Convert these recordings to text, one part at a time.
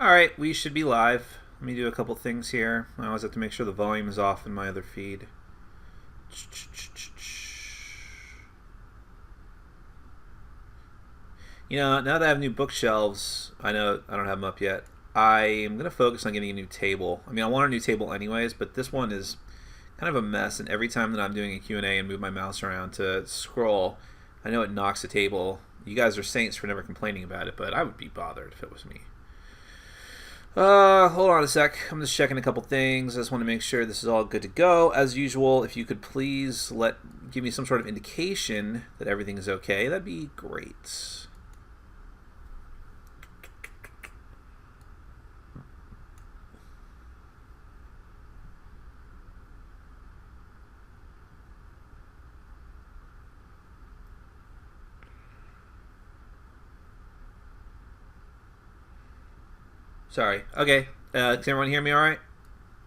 All right, we should be live. Let me do a couple things here. I always have to make sure the volume is off in my other feed. You know, now that I have new bookshelves, I know I don't have them up yet. I am going to focus on getting a new table. I mean, I want a new table anyways, but this one is kind of a mess, and every time that I'm doing a Q&A and move my mouse around to scroll, I know it knocks the table. You guys are saints for never complaining about it, but I would be bothered if it was me. Hold on a sec. I'm just checking a couple things. I just want to make sure this is all good to go. As usual, if you could please give me some sort of indication that everything is okay, that'd be great. Sorry. Okay. Can everyone hear me all right?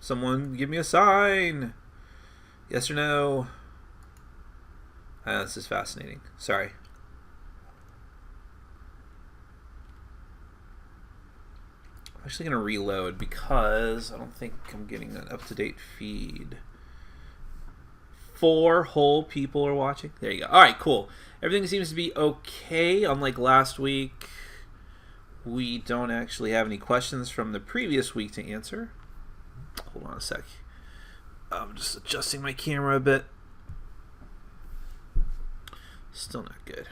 Someone give me a sign. Yes or no? This is fascinating. Sorry. I'm actually going to reload because I don't think I'm getting an up-to-date feed. 4 whole people are watching. There you go. All right, cool. Everything seems to be okay, unlike last week. We don't actually have any questions from the previous week to answer. Hold on a sec. I'm just adjusting my camera a bit. Still not good.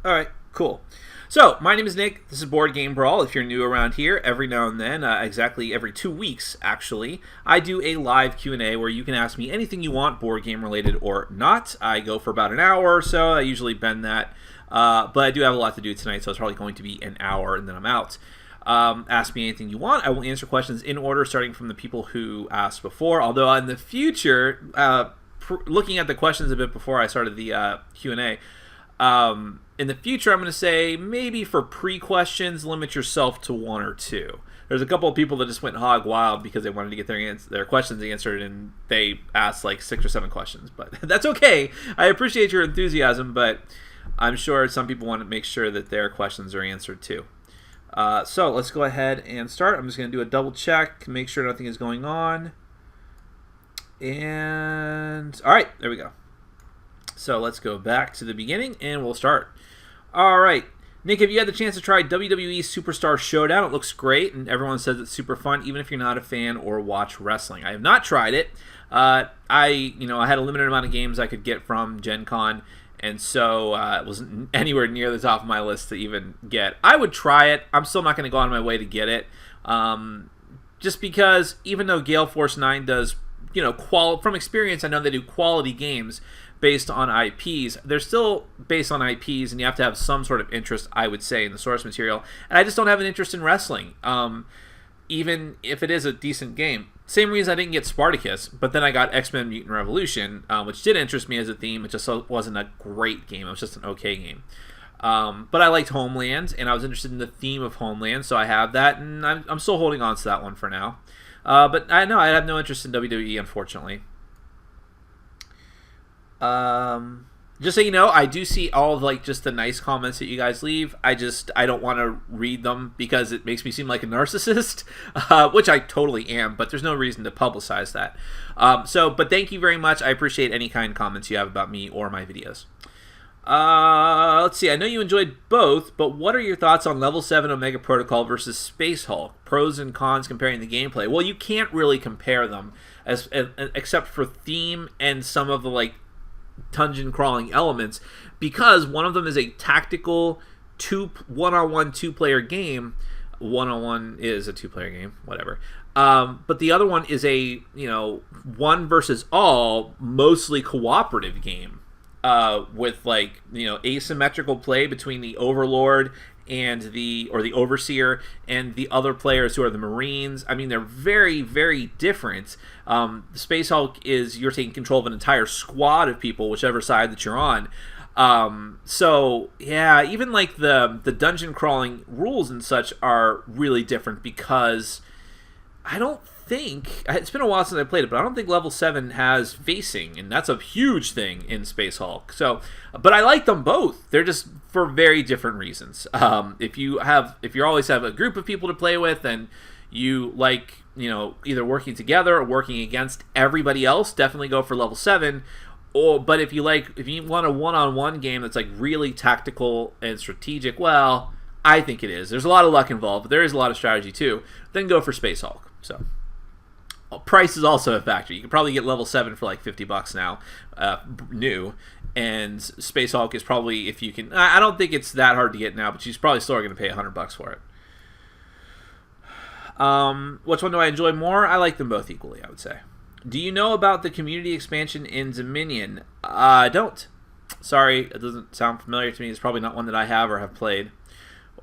All right, cool. So, my name is Nick. This is Board Game Brawl. If you're new around here, every now and then, exactly every 2 weeks, actually, I do a live Q&A where you can ask me anything you want, board game related or not. I go for about an hour or so. I usually bend that. But I do have a lot to do tonight, so it's probably going to be an hour, and then I'm out. Ask me anything you want. I will answer questions in order, starting from the people who asked before. Although in the future, looking at the questions a bit before I started the Q&A, in the future I'm going to say maybe for pre-questions, limit yourself to 1 or 2. There's a couple of people that just went hog wild because they wanted to get their questions answered, and they asked like 6 or 7 questions. But that's okay. I appreciate your enthusiasm, but I'm sure some people want to make sure that their questions are answered too. So let's go ahead and start. I'm just going to do a double check, make sure nothing is going on. And all right, there we go. So let's go back to the beginning and we'll start. All right. Nick, have you had the chance to try WWE Superstar Showdown? It looks great, and everyone says it's super fun, even if you're not a fan or watch wrestling. I have not tried it. I had a limited amount of games I could get from Gen Con, and so it wasn't anywhere near the top of my list to even get. I would try it. I'm still not going to go out of my way to get it, just because even though Gale Force 9 does, from experience, I know they do quality games based on IPs. They're still based on IPs, and you have to have some sort of interest, I would say, in the source material. And I just don't have an interest in wrestling, even if it is a decent game. Same reason I didn't get Spartacus, but then I got X-Men Mutant Revolution, which did interest me as a theme. It just wasn't a great game. It was just an okay game. But I liked Homeland, and I was interested in the theme of Homeland, so I have that, and I'm still holding on to that one for now. But I have no interest in WWE, unfortunately. Just so you know, I do see all of just the nice comments that you guys leave. I don't want to read them because it makes me seem like a narcissist, which I totally am, but there's no reason to publicize that. But thank you very much. I appreciate any kind of comments you have about me or my videos. Let's see. I know you enjoyed both, but what are your thoughts on Level 7 Omega Protocol versus Space Hulk? Pros and cons comparing the gameplay. Well, you can't really compare them except for theme and some of the dungeon crawling elements, because one of them is a tactical one-on-one 2-player game. One-on-one is a 2-player game, whatever. But the other one is a one versus all, mostly cooperative game, with asymmetrical play between the Overlord and the Overseer and the other players who are the Marines. I mean, they're very, very different. The Space Hulk is you're taking control of an entire squad of people, whichever side that you're on. So yeah, even the dungeon crawling rules and such are really different because I don't think it's been a while since I played it, but I don't think level 7 has facing, and that's a huge thing in Space Hulk. So, but I like them both. They're just for very different reasons. If you always have a group of people to play with, and you like, either working together or working against everybody else, definitely go for level 7. But if you want a one-on-one game that's like really tactical and strategic, well, I think it is. There's a lot of luck involved, but there is a lot of strategy too. Then go for Space Hulk. So, price is also a factor. You can probably get level 7 for like $50 now, new. And Space Hulk is probably, if you can, I don't think it's that hard to get now, but she's probably still going to pay $100 for it. Which one do I enjoy more? I like them both equally, I would say. Do you know about the community expansion in Dominion? I don't. Sorry, it doesn't sound familiar to me. It's probably not one that I have or have played.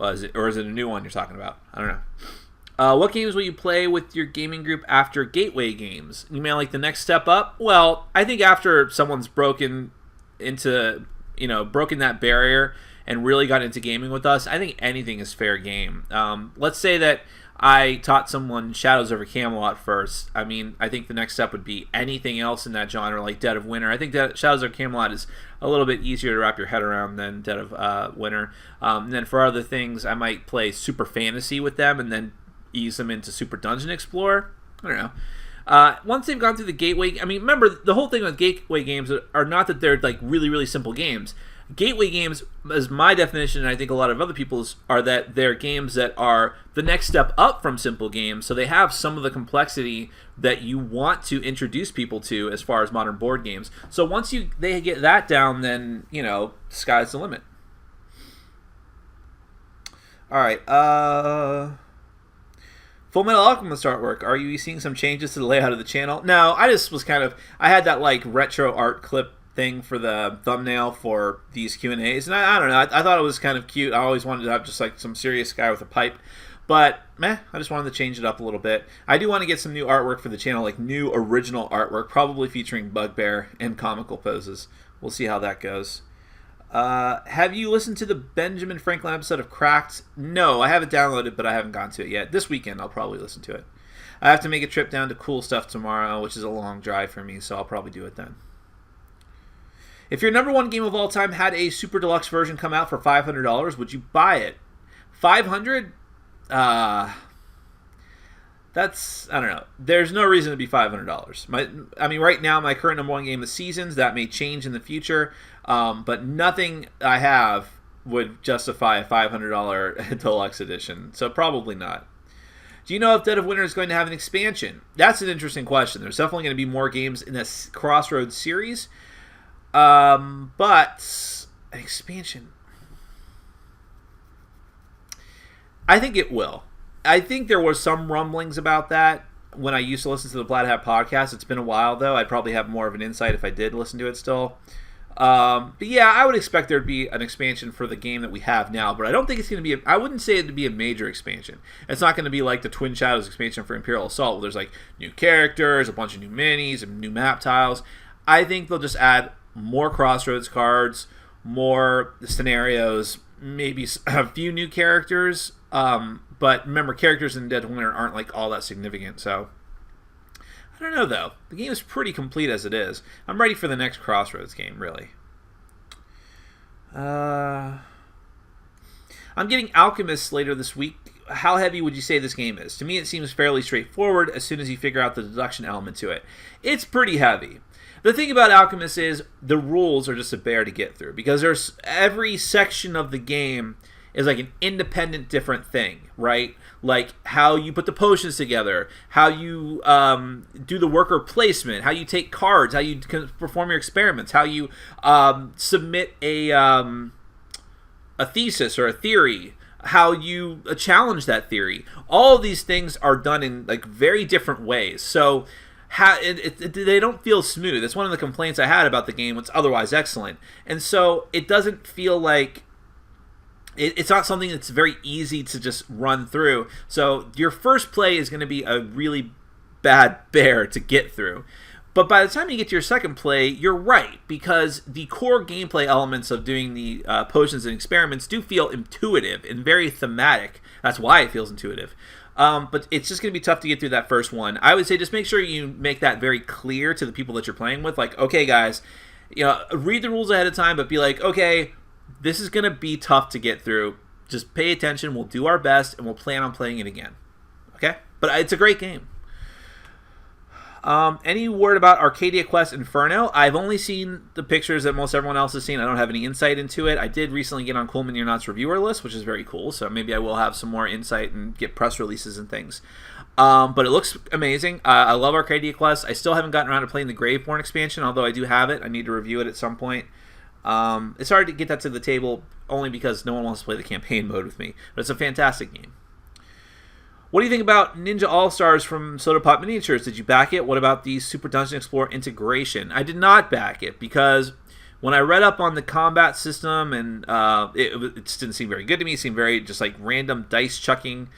Is it a new one you're talking about? I don't know. What games will you play with your gaming group after gateway games? You mean like the next step up? Well, I think after someone's broken that barrier and really got into gaming with us, I think anything is fair game. Let's say that I taught someone Shadows over Camelot first. I mean, I think the next step would be anything else in that genre, like Dead of Winter. I think that Shadows over Camelot is a little bit easier to wrap your head around than Dead of Winter. And then for other things, I might play Super Fantasy with them and then ease them into Super Dungeon Explorer. I don't know. Once they've gone through the gateway, I mean, remember, the whole thing with gateway games are not that they're like really, really simple games. Gateway games, as my definition, and I think a lot of other people's, are that they're games that are the next step up from simple games, so they have some of the complexity that you want to introduce people to as far as modern board games. So once they get that down, then, sky's the limit. Alright, Full Metal Alchemist artwork. Are you seeing some changes to the layout of the channel? No, I just was I had that like retro art clip thing for the thumbnail for these Q&As, and I don't know, I thought it was kind of cute. I always wanted to have just like some serious guy with a pipe, but I just wanted to change it up a little bit. I do want to get some new artwork for the channel, like new original artwork, probably featuring Bugbear and comical poses. We'll see how that goes. Have you listened to the Benjamin Franklin episode of Cracked? No, I haven't downloaded, but I haven't gotten to it yet. This weekend I'll probably listen to it. I have to make a trip down to Cool Stuff tomorrow, which is a long drive for me, so I'll probably do it then. If your number one game of all time had a super deluxe version come out for $500, would you buy it? $500? That's, I don't know. There's no reason to be $500. Right now, my current number one game is Seasons. That may change in the future, but nothing I have would justify a $500 deluxe edition, so probably not. Do you know if Dead of Winter is going to have an expansion? That's an interesting question. There's definitely going to be more games in this Crossroads series. But an expansion, I think it will. I think there were some rumblings about that when I used to listen to the Black Hat podcast. It's been a while, though. I'd probably have more of an insight if I did listen to it still. But yeah, I would expect there to be an expansion for the game that we have now, but I don't think it's going to be I wouldn't say it to be a major expansion. It's not going to be like the Twin Shadows expansion for Imperial Assault, where there's like new characters, a bunch of new minis, and new map tiles. I think they'll just add more Crossroads cards, more scenarios, maybe a few new characters. But remember, characters in Dead of Winter aren't like all that significant, so I don't know though. The game is pretty complete as it is. I'm ready for the next Crossroads game, really. I'm getting Alchemist later this week. How heavy would you say this game is? To me, it seems fairly straightforward as soon as you figure out the deduction element to it. It's pretty heavy. The thing about Alchemist is the rules are just a bear to get through, because there's every section of the game is like an independent different thing, right? Like how you put the potions together, how you do the worker placement, how you take cards, how you perform your experiments, how you submit a thesis or a theory, how you challenge that theory. All of these things are done in like very different ways. So they don't feel smooth. That's one of the complaints I had about the game. It's otherwise excellent. And so it doesn't feel like it's not something that's very easy to just run through. So your first play is going to be a really bad bear to get through. But by the time you get to your second play, you're right, because the core gameplay elements of doing the potions and experiments do feel intuitive and very thematic. That's why it feels intuitive. But it's just going to be tough to get through that first one. I would say just make sure you make that very clear to the people that you're playing with. Like, okay, guys, read the rules ahead of time, but be like, okay, this is going to be tough to get through. Just pay attention. We'll do our best, and we'll plan on playing it again. Okay? But it's a great game. Any word about Arcadia Quest Inferno? I've only seen the pictures that most everyone else has seen. I don't have any insight into it. I did recently get on Cool Mini or Not's reviewer list, which is very cool. So maybe I will have some more insight and get press releases and things. But it looks amazing. I love Arcadia Quest. I still haven't gotten around to playing the Graveborn expansion, although I do have it. I need to review it at some point. It's hard to get that to the table only because no one wants to play the campaign mode with me. But it's a fantastic game. What do you think about Ninja All-Stars from Soda Pop Miniatures? Did you back it? What about the Super Dungeon Explorer integration? I did not back it because when I read up on the combat system, and it just didn't seem very good to me. It seemed very just like random dice chucking.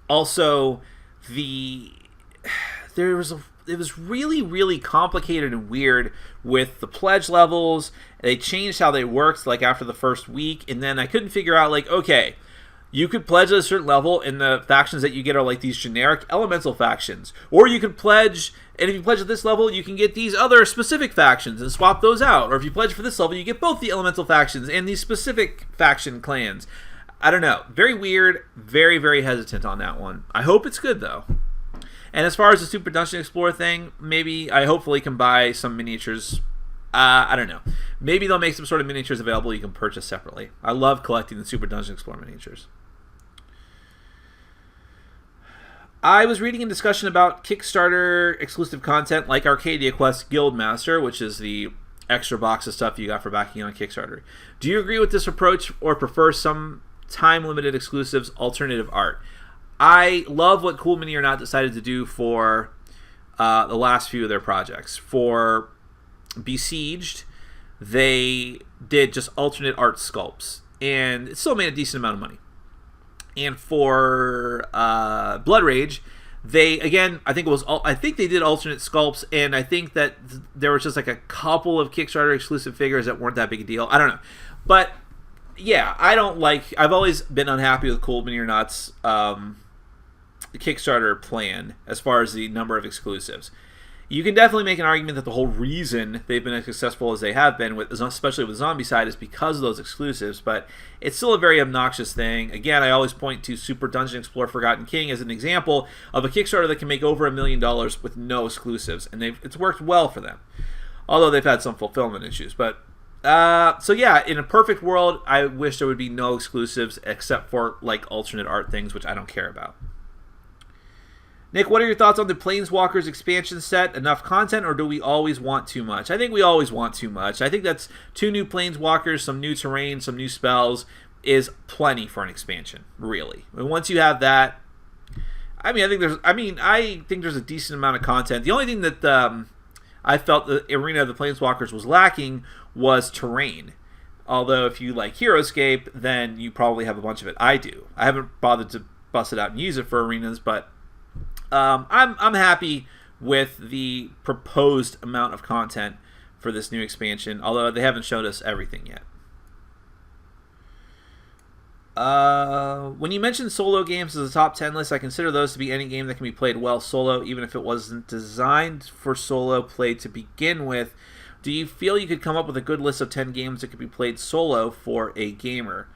Also, it was really, really complicated and weird with the pledge levels. They changed how they worked like after the first week, and then I couldn't figure out like, okay, you could pledge at a certain level, and the factions that you get are like these generic elemental factions. Or you could pledge, and if you pledge at this level, you can get these other specific factions and swap those out. Or if you pledge for this level, you get both the elemental factions and these specific faction clans. I don't know. Very weird. Very, very hesitant on that one. I hope it's good, though. And as far as the Super Dungeon Explorer thing, maybe I hopefully can buy some miniatures. I don't know. Maybe they'll make some sort of miniatures available you can purchase separately. I love collecting the Super Dungeon Explorer miniatures. I was reading a discussion about Kickstarter exclusive content like Arcadia Quest Guildmaster, which is the extra box of stuff you got for backing on Kickstarter. Do you agree with this approach or prefer some time-limited exclusives, alternative art? I love what Cool Mini or Not decided to do for the last few of their projects. For Besieged, they did just alternate art sculpts, and it still made a decent amount of money. And for Blood Rage, they again, I think they did alternate sculpts, and I think that there was just like a couple of Kickstarter exclusive figures that weren't that big a deal. I don't know, but yeah, I've always been unhappy with Cool Mini or Not's Kickstarter plan as far as the number of exclusives. You can definitely make an argument that the whole reason they've been as successful as they have been, especially with Zombicide, is because of those exclusives, but it's still a very obnoxious thing. Again, I always point to Super Dungeon Explorer Forgotten King as an example of a Kickstarter that can make over $1 million with no exclusives, and it's worked well for them, although they've had some fulfillment issues. But so yeah, in a perfect world, I wish there would be no exclusives except for like alternate art things, which I don't care about. Nick, what are your thoughts on the Planeswalkers expansion set? Enough content, or do we always want too much? I think we always want too much. I think that's 2 new Planeswalkers, some new terrain, some new spells is plenty for an expansion, really. And once you have that, I think there's a decent amount of content. The only thing that I felt the Arena of the Planeswalkers was lacking was terrain. Although if you like Heroescape, then you probably have a bunch of it. I do. I haven't bothered to bust it out and use it for arenas, but I'm happy with the proposed amount of content for this new expansion, although they haven't showed us everything yet. When you mention solo games as a top 10 list, I consider those to be any game that can be played well solo, even if it wasn't designed for solo play to begin with. Do you feel you could come up with a good list of 10 games that could be played solo for a gamer?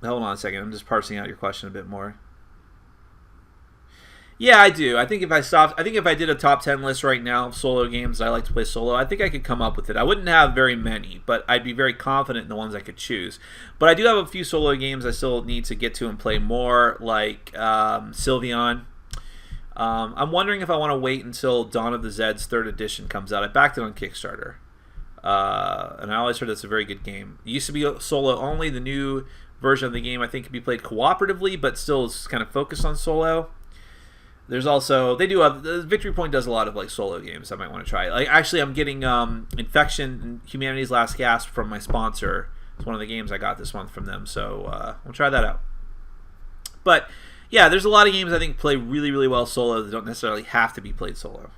Hold on a second. I'm just parsing out your question a bit more. Yeah, I do. I think if I did a top 10 list right now of solo games that I like to play solo, I think I could come up with it. I wouldn't have very many, but I'd be very confident in the ones I could choose. But I do have a few solo games I still need to get to and play more, like Sylveon. I'm wondering if I want to wait until Dawn of the Zeds 3rd edition comes out. I backed it on Kickstarter. And I always heard that's a very good game. It used to be solo only. The new version of the game I think can be played cooperatively, but still is kind of focused on solo. There's also Victory Point does a lot of like solo games I might want to try. Like actually, I'm getting Infection and Humanity's Last Gasp from my sponsor. It's one of the games I got this month from them, so we'll try that out. But yeah, there's a lot of games I think play really, really well solo that don't necessarily have to be played solo.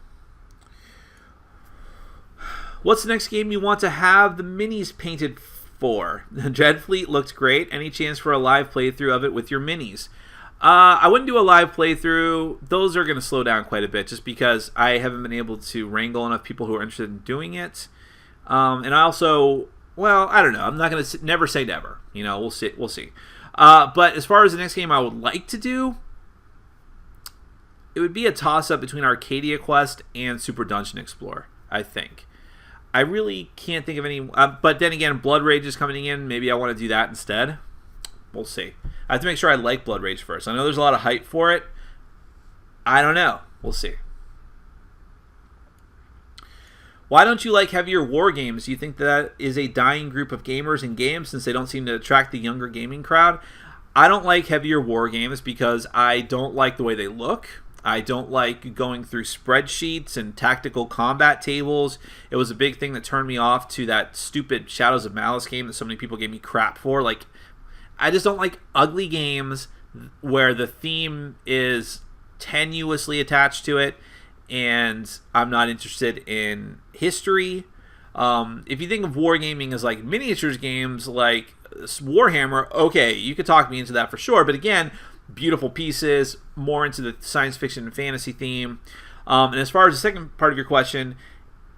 What's the next game you want to have the minis painted 4. Dreadfleet looked great. Any chance for a live playthrough of it with your minis? I wouldn't do a live playthrough. Those are going to slow down quite a bit just because I haven't been able to wrangle enough people who are interested in doing it. And I also, well, I don't know. I'm not going to never say never. You know, we'll see. We'll see. But as far as the next game I would like to do, it would be a toss-up between Arcadia Quest and Super Dungeon Explorer, I think. I really can't think of any... but then again, Blood Rage is coming in. Maybe I want to do that instead. We'll see. I have to make sure I like Blood Rage first. I know there's a lot of hype for it. I don't know. We'll see. Why don't you like heavier war games? Do you think that is a dying group of gamers in games since they don't seem to attract the younger gaming crowd? I don't like heavier war games because I don't like the way they look. I don't like going through spreadsheets and tactical combat tables. It was a big thing that turned me off to that stupid Shadows of Malice game that so many people gave me crap for. Like, I just don't like ugly games where the theme is tenuously attached to it, and I'm not interested in history. If you think of wargaming as like miniatures games like Warhammer, okay, you could talk me into that for sure. But again, beautiful pieces, more into the science fiction and fantasy theme. And as far as the second part of your question,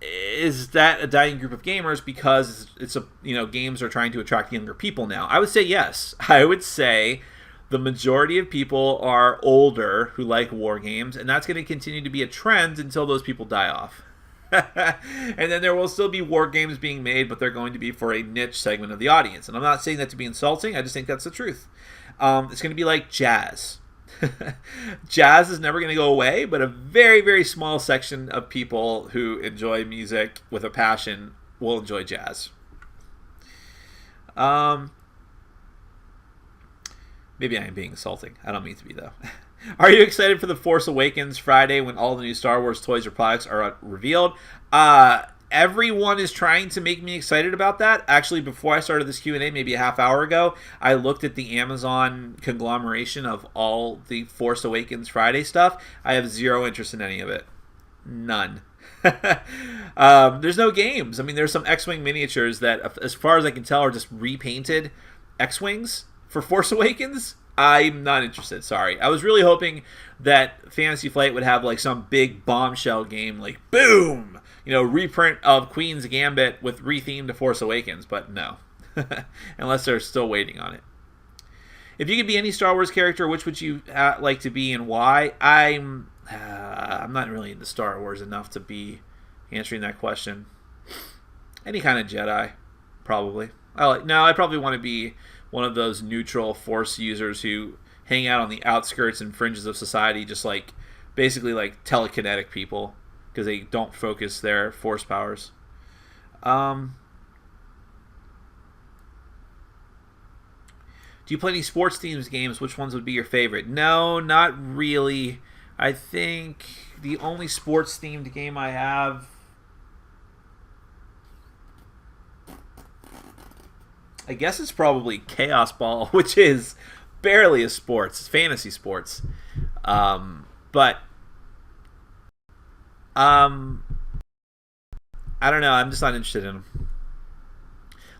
is that a dying group of gamers because it's a, you know, games are trying to attract younger people now? I would say yes. I would say the majority of people are older who like war games, and that's going to continue to be a trend until those people die off. And then there will still be war games being made, but they're going to be for a niche segment of the audience. And I'm not saying that to be insulting. I just think that's the truth. It's going to be like jazz. Jazz is never going to go away, but a very, very small section of people who enjoy music with a passion will enjoy jazz. Maybe I am being insulting. I don't mean to be, though. Are you excited for The Force Awakens Friday when all the new Star Wars toys or products are revealed? Everyone is trying to make me excited about that. Actually, before I started this Q&A, maybe a half hour ago, I looked at the Amazon conglomeration of all the Force Awakens Friday stuff. I have zero interest in any of it. None. There's no games. I mean, there's some X-Wing miniatures that, as far as I can tell, are just repainted X-Wings for Force Awakens. I'm not interested, sorry. I was really hoping that Fantasy Flight would have like some big bombshell game, like boom! You know, reprint of Queen's Gambit with rethemed to Force Awakens, but no. Unless they're still waiting on it. If you could be any Star Wars character, which would you like to be and why? I'm not really into Star Wars enough to be answering that question. Any kind of Jedi, probably. I probably want to be one of those neutral Force users who hang out on the outskirts and fringes of society, just like basically like telekinetic people, because they don't focus their force powers. Do you play any sports themes games? Which ones would be your favorite? No, not really. I think the only sports themed game I have, I guess it's probably Chaos Ball, which is barely a sports. It's fantasy sports. But I don't know. I'm just not interested in them.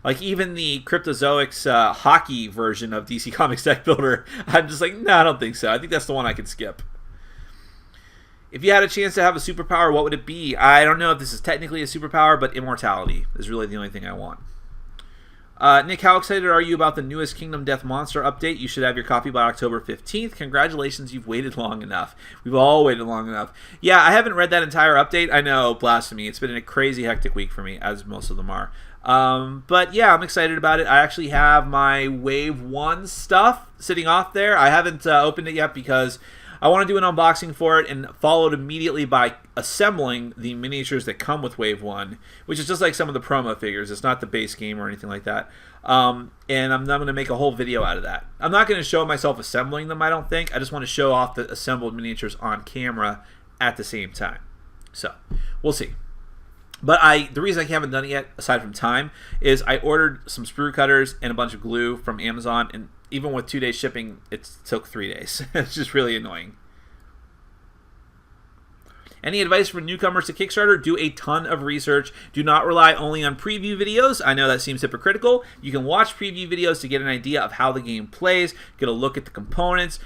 Like, even the Cryptozoics hockey version of DC Comics Deck Builder, I'm just like, no, I don't think so. I think that's the one I can skip. If you had a chance to have a superpower, what would it be? I don't know if this is technically a superpower, but immortality is really the only thing I want. Nick, how excited are you about the newest Kingdom Death Monster update? You should have your copy by October 15th. Congratulations, you've waited long enough. We've all waited long enough. Yeah, I haven't read that entire update. I know, blasphemy. It's been a crazy hectic week for me, as most of them are. But yeah, I'm excited about it. I actually have my Wave 1 stuff sitting off there. I haven't opened it yet because I want to do an unboxing for it, and followed immediately by assembling the miniatures that come with Wave 1, which is just like some of the promo figures. It's not the base game or anything like that. And I'm going to make a whole video out of that. I'm not going to show myself assembling them, I don't think. I just want to show off the assembled miniatures on camera at the same time. So, we'll see. But the reason I haven't done it yet, aside from time, is I ordered some sprue cutters and a bunch of glue from Amazon, and even with 2 days shipping, it took 3 days. It's just really annoying. Any advice for newcomers to Kickstarter? Do a ton of research. Do not rely only on preview videos. I know that seems hypocritical. You can watch preview videos to get an idea of how the game plays, get a look at the components,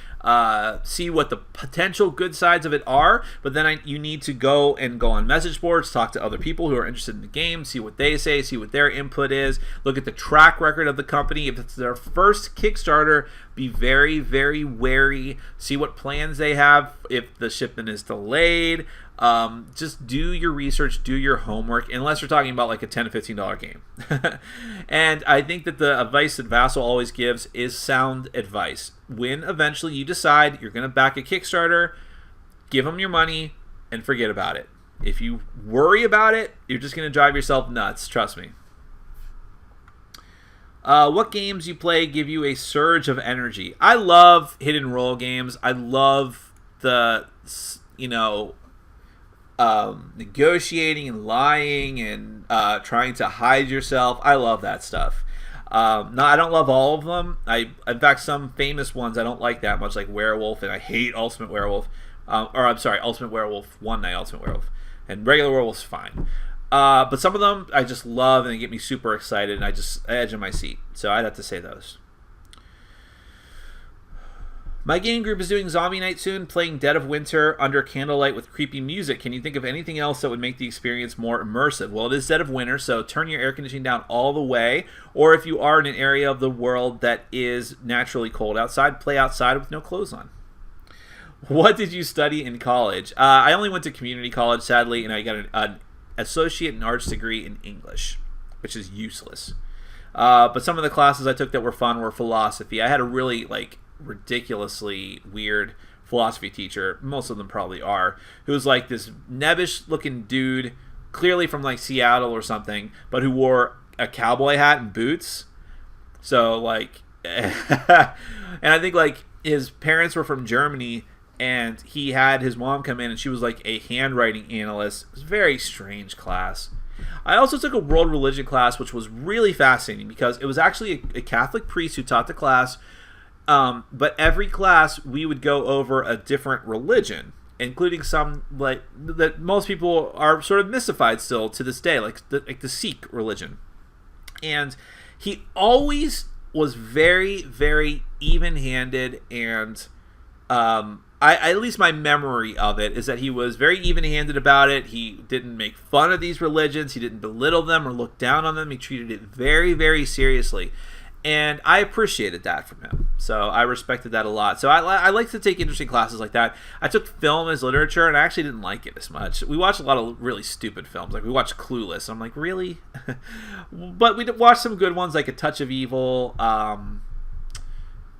see what the potential good sides of it are, but then you need to go on message boards, talk to other people who are interested in the game, see what they say, see what their input is, look at the track record of the company. If it's their first Kickstarter, be very, very wary. See what plans they have, if the shipment is delayed. Just do your research, do your homework, unless you're talking about like a $10 to $15 game. And I think that the advice that Vassal always gives is sound advice. When eventually you decide you're going to back a Kickstarter, give them your money and forget about it. If you worry about it, you're just going to drive yourself nuts. Trust me. What games you play give you a surge of energy? I love hit and roll games. I love the, negotiating and lying and trying to hide yourself. I love that stuff. No, I don't love all of them. In fact, some famous ones I don't like that much, like Werewolf, and I hate Ultimate Werewolf. Ultimate Werewolf, One Night Ultimate Werewolf, and regular Werewolf's fine. But some of them I just love and they get me super excited, and I just edge on my seat. So I'd have to say those. My game group is doing Zombie Night soon, playing Dead of Winter under candlelight with creepy music. Can you think of anything else that would make the experience more immersive? Well, it is Dead of Winter, so turn your air conditioning down all the way. Or if you are in an area of the world that is naturally cold outside, play outside with no clothes on. What did you study in college? I only went to community college, sadly, and I got an associate in arts degree in English, which is useless. But some of the classes I took that were fun were philosophy. I had a really ridiculously weird philosophy teacher, most of them probably are, who was like this nebbish looking dude, clearly from like Seattle or something, but who wore a cowboy hat and boots. So and I think his parents were from Germany, and he had his mom come in and she was like a handwriting analyst. It was a very strange class. I also took a world religion class, which was really fascinating because it was actually a Catholic priest who taught the class. But every class we would go over a different religion, including some that most people are sort of mystified still to this day, like the Sikh religion. And he always was very, very even-handed, and at least my memory of it is that he was very even-handed about it. He didn't make fun of these religions. He didn't belittle them or look down on them. He treated it very, very seriously. And I appreciated that from him. So I respected that a lot. So I like to take interesting classes like that. I took film as literature, and I actually didn't like it as much. We watched a lot of really stupid films. Like, we watched Clueless. I'm like, really? But we watched some good ones, like A Touch of Evil.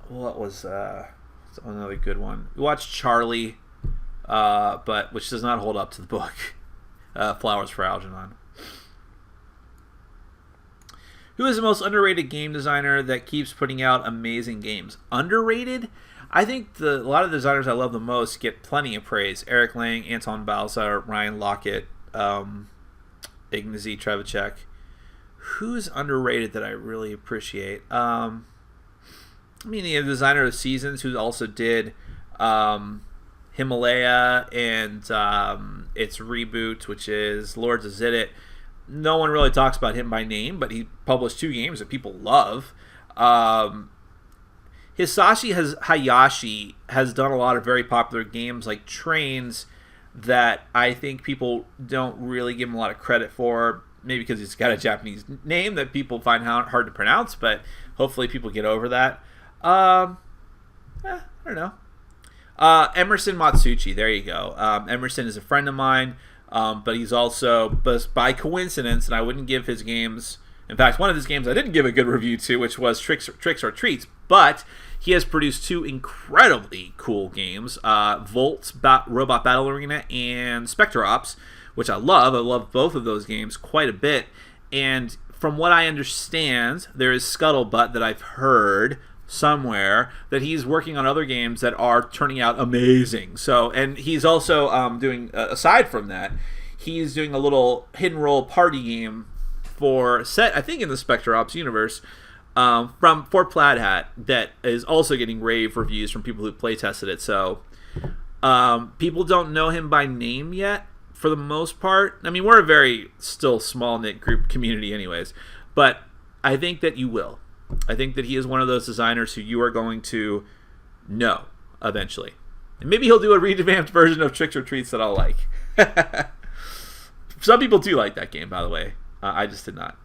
What was another good one? We watched Charlie, but which does not hold up to the book. Flowers for Algernon. Who is the most underrated game designer that keeps putting out amazing games? Underrated? I think a lot of the designers I love the most get plenty of praise. Eric Lang, Anton Balzar, Ryan Lockett, Ignacy Trevicek. Who's underrated that I really appreciate? The designer of Seasons, who also did Himalaya and its reboot, which is Lords of Zidit. No one really talks about him by name, but he published 2 games that people love. Hisashi Hayashi has done a lot of very popular games like Trains that I think people don't really give him a lot of credit for, maybe because he's got a Japanese name that people find hard to pronounce, but hopefully people get over that. I don't know. Emerson Matsuchi, there you go. Emerson is a friend of mine. But he's also, by coincidence, and I wouldn't give his games. In fact, one of his games I didn't give a good review to, which was Tricks or Treats. But he has produced 2 incredibly cool games: Volt Robot Battle Arena and Spectre Ops, which I love. I love both of those games quite a bit. And from what I understand, there is scuttlebutt that I've heard somewhere that he's working on other games that are turning out amazing. So, and he's also doing, aside from that, he's doing a little hidden role party game set, I think, in the Spectre Ops universe, for Plaid Hat, that is also getting rave reviews from people who play tested it. So People don't know him by name yet, for the most part. I mean, we're a very still small-knit group community anyways. But I think that you will. I think that he is one of those designers who you are going to know eventually. And maybe he'll do a revamped version of Tricks or Treats that I'll like. Some people do like that game, by the way. I just did not.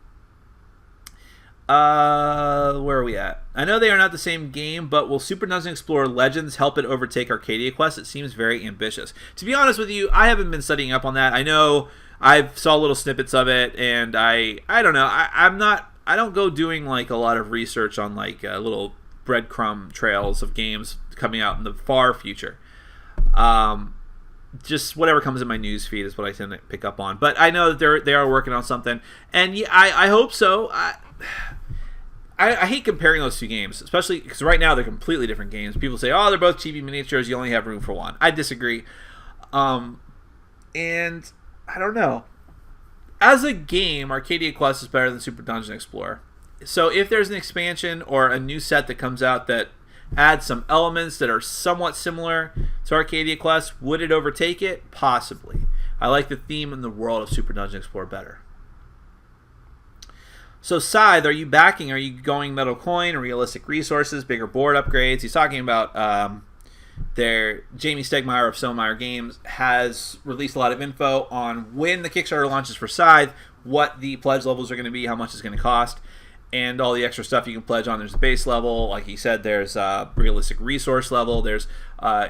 Where are we at? I know they are not the same game, but will Super Dungeon Explorer Legends help it overtake Arcadia Quest? It seems very ambitious. To be honest with you, I haven't been studying up on that. I know I've saw little snippets of it, and I don't know. I don't go doing like a lot of research on like little breadcrumb trails of games coming out in the far future. Just whatever comes in my news feed is what I tend to pick up on. But I know that they are working on something, and yeah, I hope so. I hate comparing those two games, especially because right now they're completely different games. People say, "Oh, they're both chibi miniatures. You only have room for one." I disagree, and I don't know. As a game, Arcadia Quest is better than Super Dungeon Explorer. So if there's an expansion or a new set that comes out that adds some elements that are somewhat similar to Arcadia Quest, would it overtake it? Possibly. I like the theme and the world of Super Dungeon Explorer better. So Scythe, are you going Metal Coin, realistic resources, bigger board upgrades? He's talking about Jamie Stegmaier of Stonemaier Games has released a lot of info on when the Kickstarter launches for Scythe, what the pledge levels are going to be, how much it's going to cost, and all the extra stuff you can pledge on. There's a base level, like he said, there's a realistic resource level, there's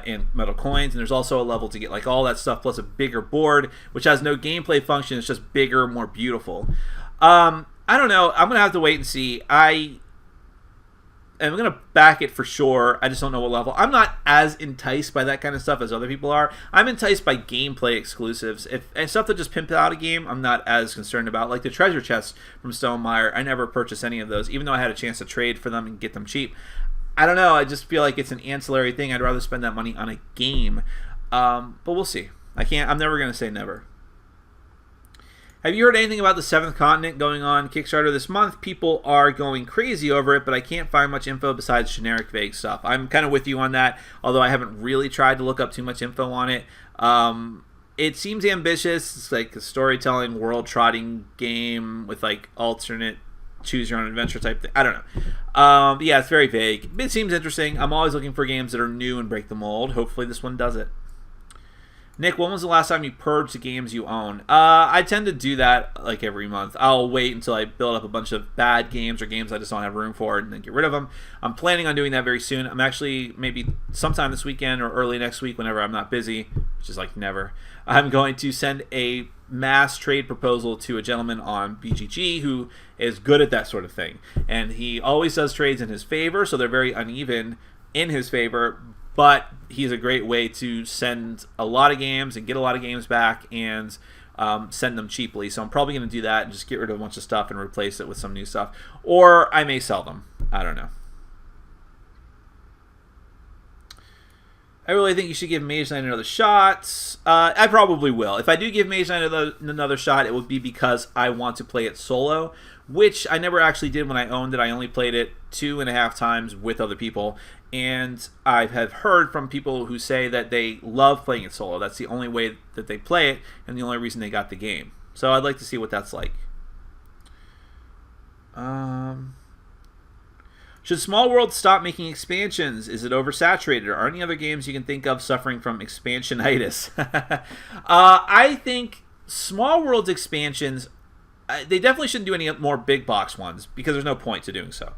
in Metal Coins, and there's also a level to get like all that stuff plus a bigger board, which has no gameplay function. It's just bigger, more beautiful. I don't know. I'm going to have to wait and see. I'm going to back it for sure. I just don't know what level. I'm not as enticed by that kind of stuff as other people are. I'm enticed by gameplay exclusives. And stuff that just pimp out a game, I'm not as concerned about. Like the treasure chests from Stonemaier, I never purchased any of those, even though I had a chance to trade for them and get them cheap. I don't know. I just feel like it's an ancillary thing. I'd rather spend that money on a game. But we'll see. I'm never going to say never. Have you heard anything about the Seventh Continent going on Kickstarter this month? People are going crazy over it, but I can't find much info besides generic vague stuff. I'm kind of with you on that, although I haven't really tried to look up too much info on it. It seems ambitious. It's like a storytelling, world-trotting game with like alternate choose-your-own-adventure type thing. I don't know. Yeah, it's very vague. It seems interesting. I'm always looking for games that are new and break the mold. Hopefully this one does it. Nick, when was the last time you purged the games you own? I tend to do that like every month. I'll wait until I build up a bunch of bad games or games I just don't have room for and then get rid of them. I'm planning on doing that very soon. I'm actually maybe sometime this weekend or early next week whenever I'm not busy, which is like never. I'm going to send a mass trade proposal to a gentleman on BGG who is good at that sort of thing. And he always does trades in his favor, so they're very uneven in his favor. But he's a great way to send a lot of games and get a lot of games back and send them cheaply. So I'm probably going to do that and just get rid of a bunch of stuff and replace it with some new stuff. Or I may sell them. I don't know. I really think you should give Mage Knight another shot. I probably will. If I do give Mage Knight another shot, it would be because I want to play it solo, which I never actually did when I owned it. I only played it 2.5 times with other people. And I have heard from people who say that they love playing it solo. That's the only way that they play it and the only reason they got the game. So I'd like to see what that's like. Should Small World stop making expansions? Is it oversaturated? Or are any other games you can think of suffering from expansionitis? I think Small World's expansions, they definitely shouldn't do any more big box ones because there's no point to doing so.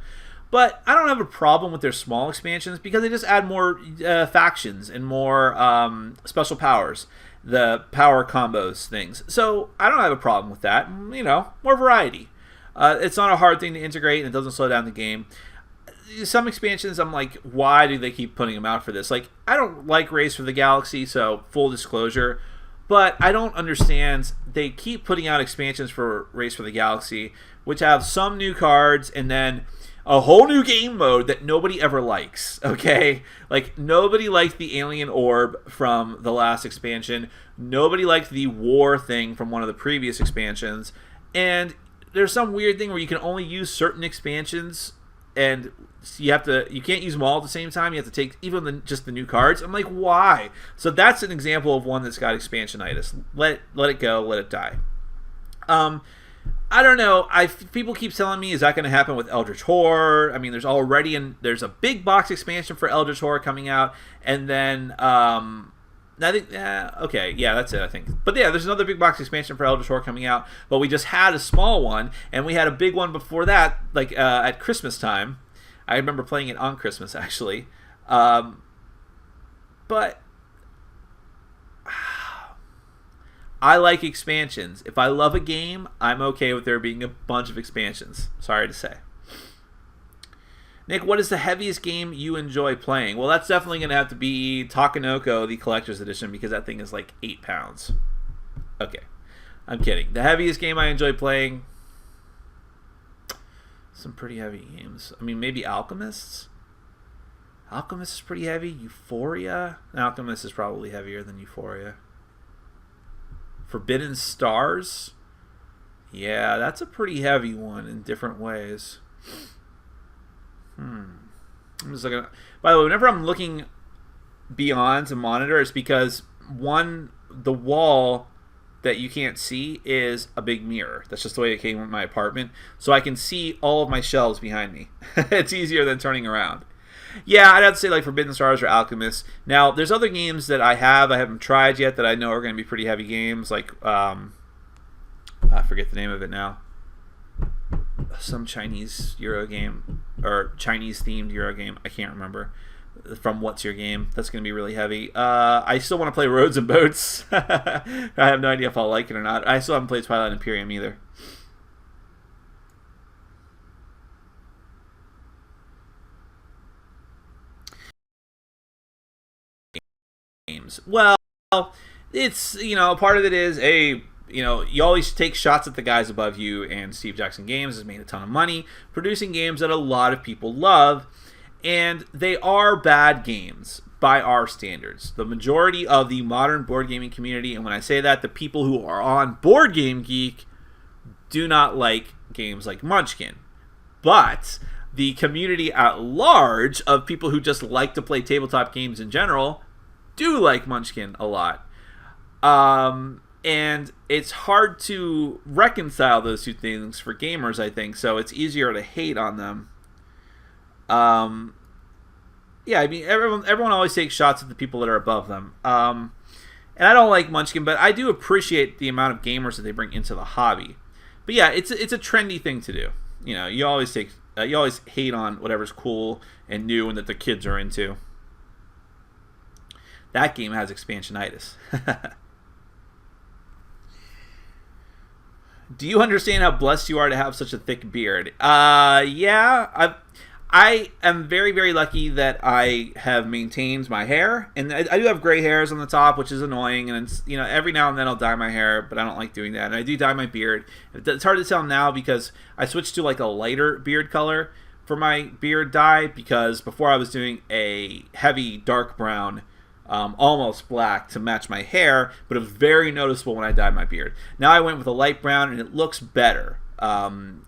But I don't have a problem with their small expansions because they just add more factions and more special powers, the power combos things. So I don't have a problem with that. You know, more variety. It's not a hard thing to integrate and it doesn't slow down the game. Some expansions, I'm like, why do they keep putting them out for this? Like, I don't like Race for the Galaxy, so full disclosure. But I don't understand. They keep putting out expansions for Race for the Galaxy, which have some new cards and then a whole new game mode that nobody ever likes, okay? Like, nobody liked the alien orb from the last expansion. Nobody liked the war thing from one of the previous expansions. And there's some weird thing where you can only use certain expansions and you can't use them all at the same time. You have to take even just the new cards. I'm like, why? So that's an example of one that's got expansionitis. Let it go. Let it die. I don't know. People keep telling me, is that going to happen with Eldritch Horror? I mean, there's a big box expansion for Eldritch Horror coming out, and then I think okay, yeah, that's it. I think, but yeah, there's another big box expansion for Eldritch Horror coming out. But we just had a small one, and we had a big one before that, like at Christmas time. I remember playing it on Christmas actually, but. I like expansions. If I love a game, I'm okay with there being a bunch of expansions. Sorry to say. Nick, what is the heaviest game you enjoy playing? Well, that's definitely going to have to be Takenoko, the Collector's Edition, because that thing is like 8 pounds. Okay. I'm kidding. The heaviest game I enjoy playing... Some pretty heavy games. I mean, maybe Alchemists? Alchemist is pretty heavy. Euphoria? Alchemist is probably heavier than Euphoria. Forbidden Stars? Yeah, that's a pretty heavy one in different ways. I'm just looking at, by the way, whenever I'm looking beyond to monitor, it's because the wall that you can't see is a big mirror. That's just the way it came with my apartment. So I can see all of my shelves behind me. It's easier than turning around. Yeah, I'd have to say like Forbidden Stars or Alchemist. Now, there's other games that I haven't tried yet that I know are going to be pretty heavy games. Like, I forget the name of it now. Some Chinese Euro game, or Chinese-themed Euro game. I can't remember. From What's Your Game. That's going to be really heavy. I still want to play Roads and Boats. I have no idea if I'll like it or not. I still haven't played Twilight Imperium either. Well, it's, part of it is you always take shots at the guys above you, and Steve Jackson Games has made a ton of money producing games that a lot of people love, and they are bad games by our standards. The majority of the modern board gaming community, and when I say that, the people who are on Board Game Geek do not like games like Munchkin. But the community at large of people who just like to play tabletop games in general do like Munchkin a lot. And it's hard to reconcile those two things for gamers, I think, so it's easier to hate on them. Yeah, I mean, everyone always takes shots at the people that are above them. And I don't like Munchkin, but I do appreciate the amount of gamers that they bring into the hobby. But yeah, it's a trendy thing to do. You always hate on whatever's cool and new and that the kids are into. That game has expansionitis. Do you understand how blessed you are to have such a thick beard? Yeah. I am very, very lucky that I have maintained my hair. And I do have gray hairs on the top, which is annoying. And it's, every now and then I'll dye my hair, but I don't like doing that. And I do dye my beard. It's hard to tell now because I switched to like a lighter beard color for my beard dye, because before I was doing a heavy dark brown, almost black to match my hair, but it was very noticeable when I dyed my beard. Now I went with a light brown, and it looks better.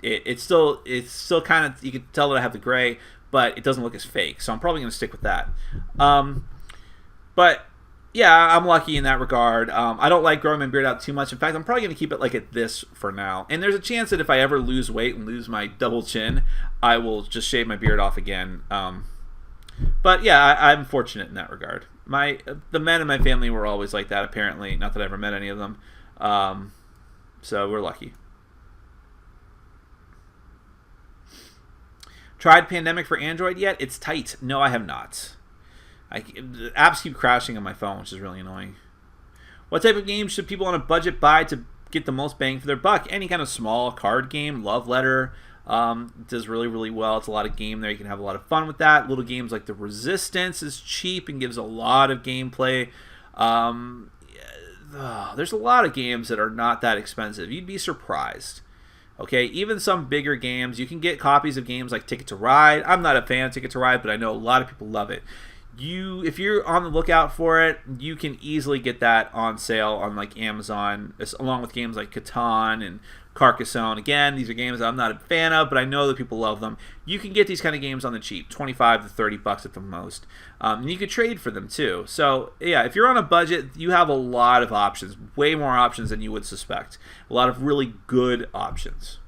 It's still kind of, you can tell that I have the gray, but it doesn't look as fake. So I'm probably going to stick with that. But yeah, I'm lucky in that regard. I don't like growing my beard out too much. In fact, I'm probably going to keep it like at this for now. And there's a chance that if I ever lose weight and lose my double chin, I will just shave my beard off again. But yeah, I'm fortunate in that regard. The men in my family were always like that, apparently. Not that I ever met any of them. So we're lucky. Tried Pandemic for Android yet? It's tight. No, I have not. The apps keep crashing on my phone, which is really annoying. What type of games should people on a budget buy to get the most bang for their buck? Any kind of small card game. Love Letter does really, really well. It's a lot of game there. You can have a lot of fun with that. Little games like The Resistance is cheap and gives a lot of gameplay. There's a lot of games that are not that expensive. You'd be surprised. Okay, even some bigger games, you can get copies of games like Ticket to Ride. I'm not a fan of Ticket to Ride, but I know a lot of people love it. if you're on the lookout for it, you can easily get that on sale on like Amazon, along with games like Catan and Carcassonne. Again, these are games that I'm not a fan of, but I know that people love them. You can get these kind of games on the cheap, 25 to 30 bucks at the most. And you could trade for them too. So yeah, if you're on a budget, you have a lot of options, way more options than you would suspect. A lot of really good options.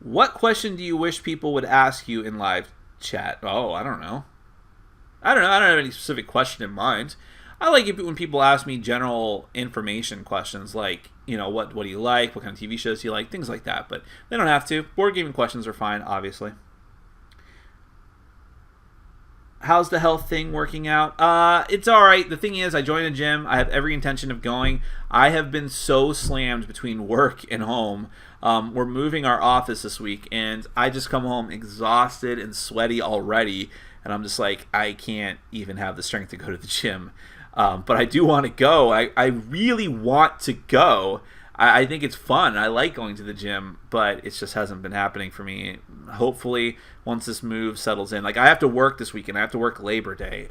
What question do you wish people would ask you in live chat? Oh, I don't know. I don't have any specific question in mind. I like it when people ask me general information questions like, what do you like? What kind of TV shows do you like? Things like that. But they don't have to. Board gaming questions are fine, obviously. How's the health thing working out? It's all right. The thing is, I joined a gym. I have every intention of going. I have been so slammed between work and home. We're moving our office this week, and I just come home exhausted and sweaty already, and I'm just like, I can't even have the strength to go to the gym. But I do want to go. I really want to go. I think it's fun. I like going to the gym, but it just hasn't been happening for me. Hopefully, once this move settles in. Like, I have to work this weekend. I have to work Labor Day.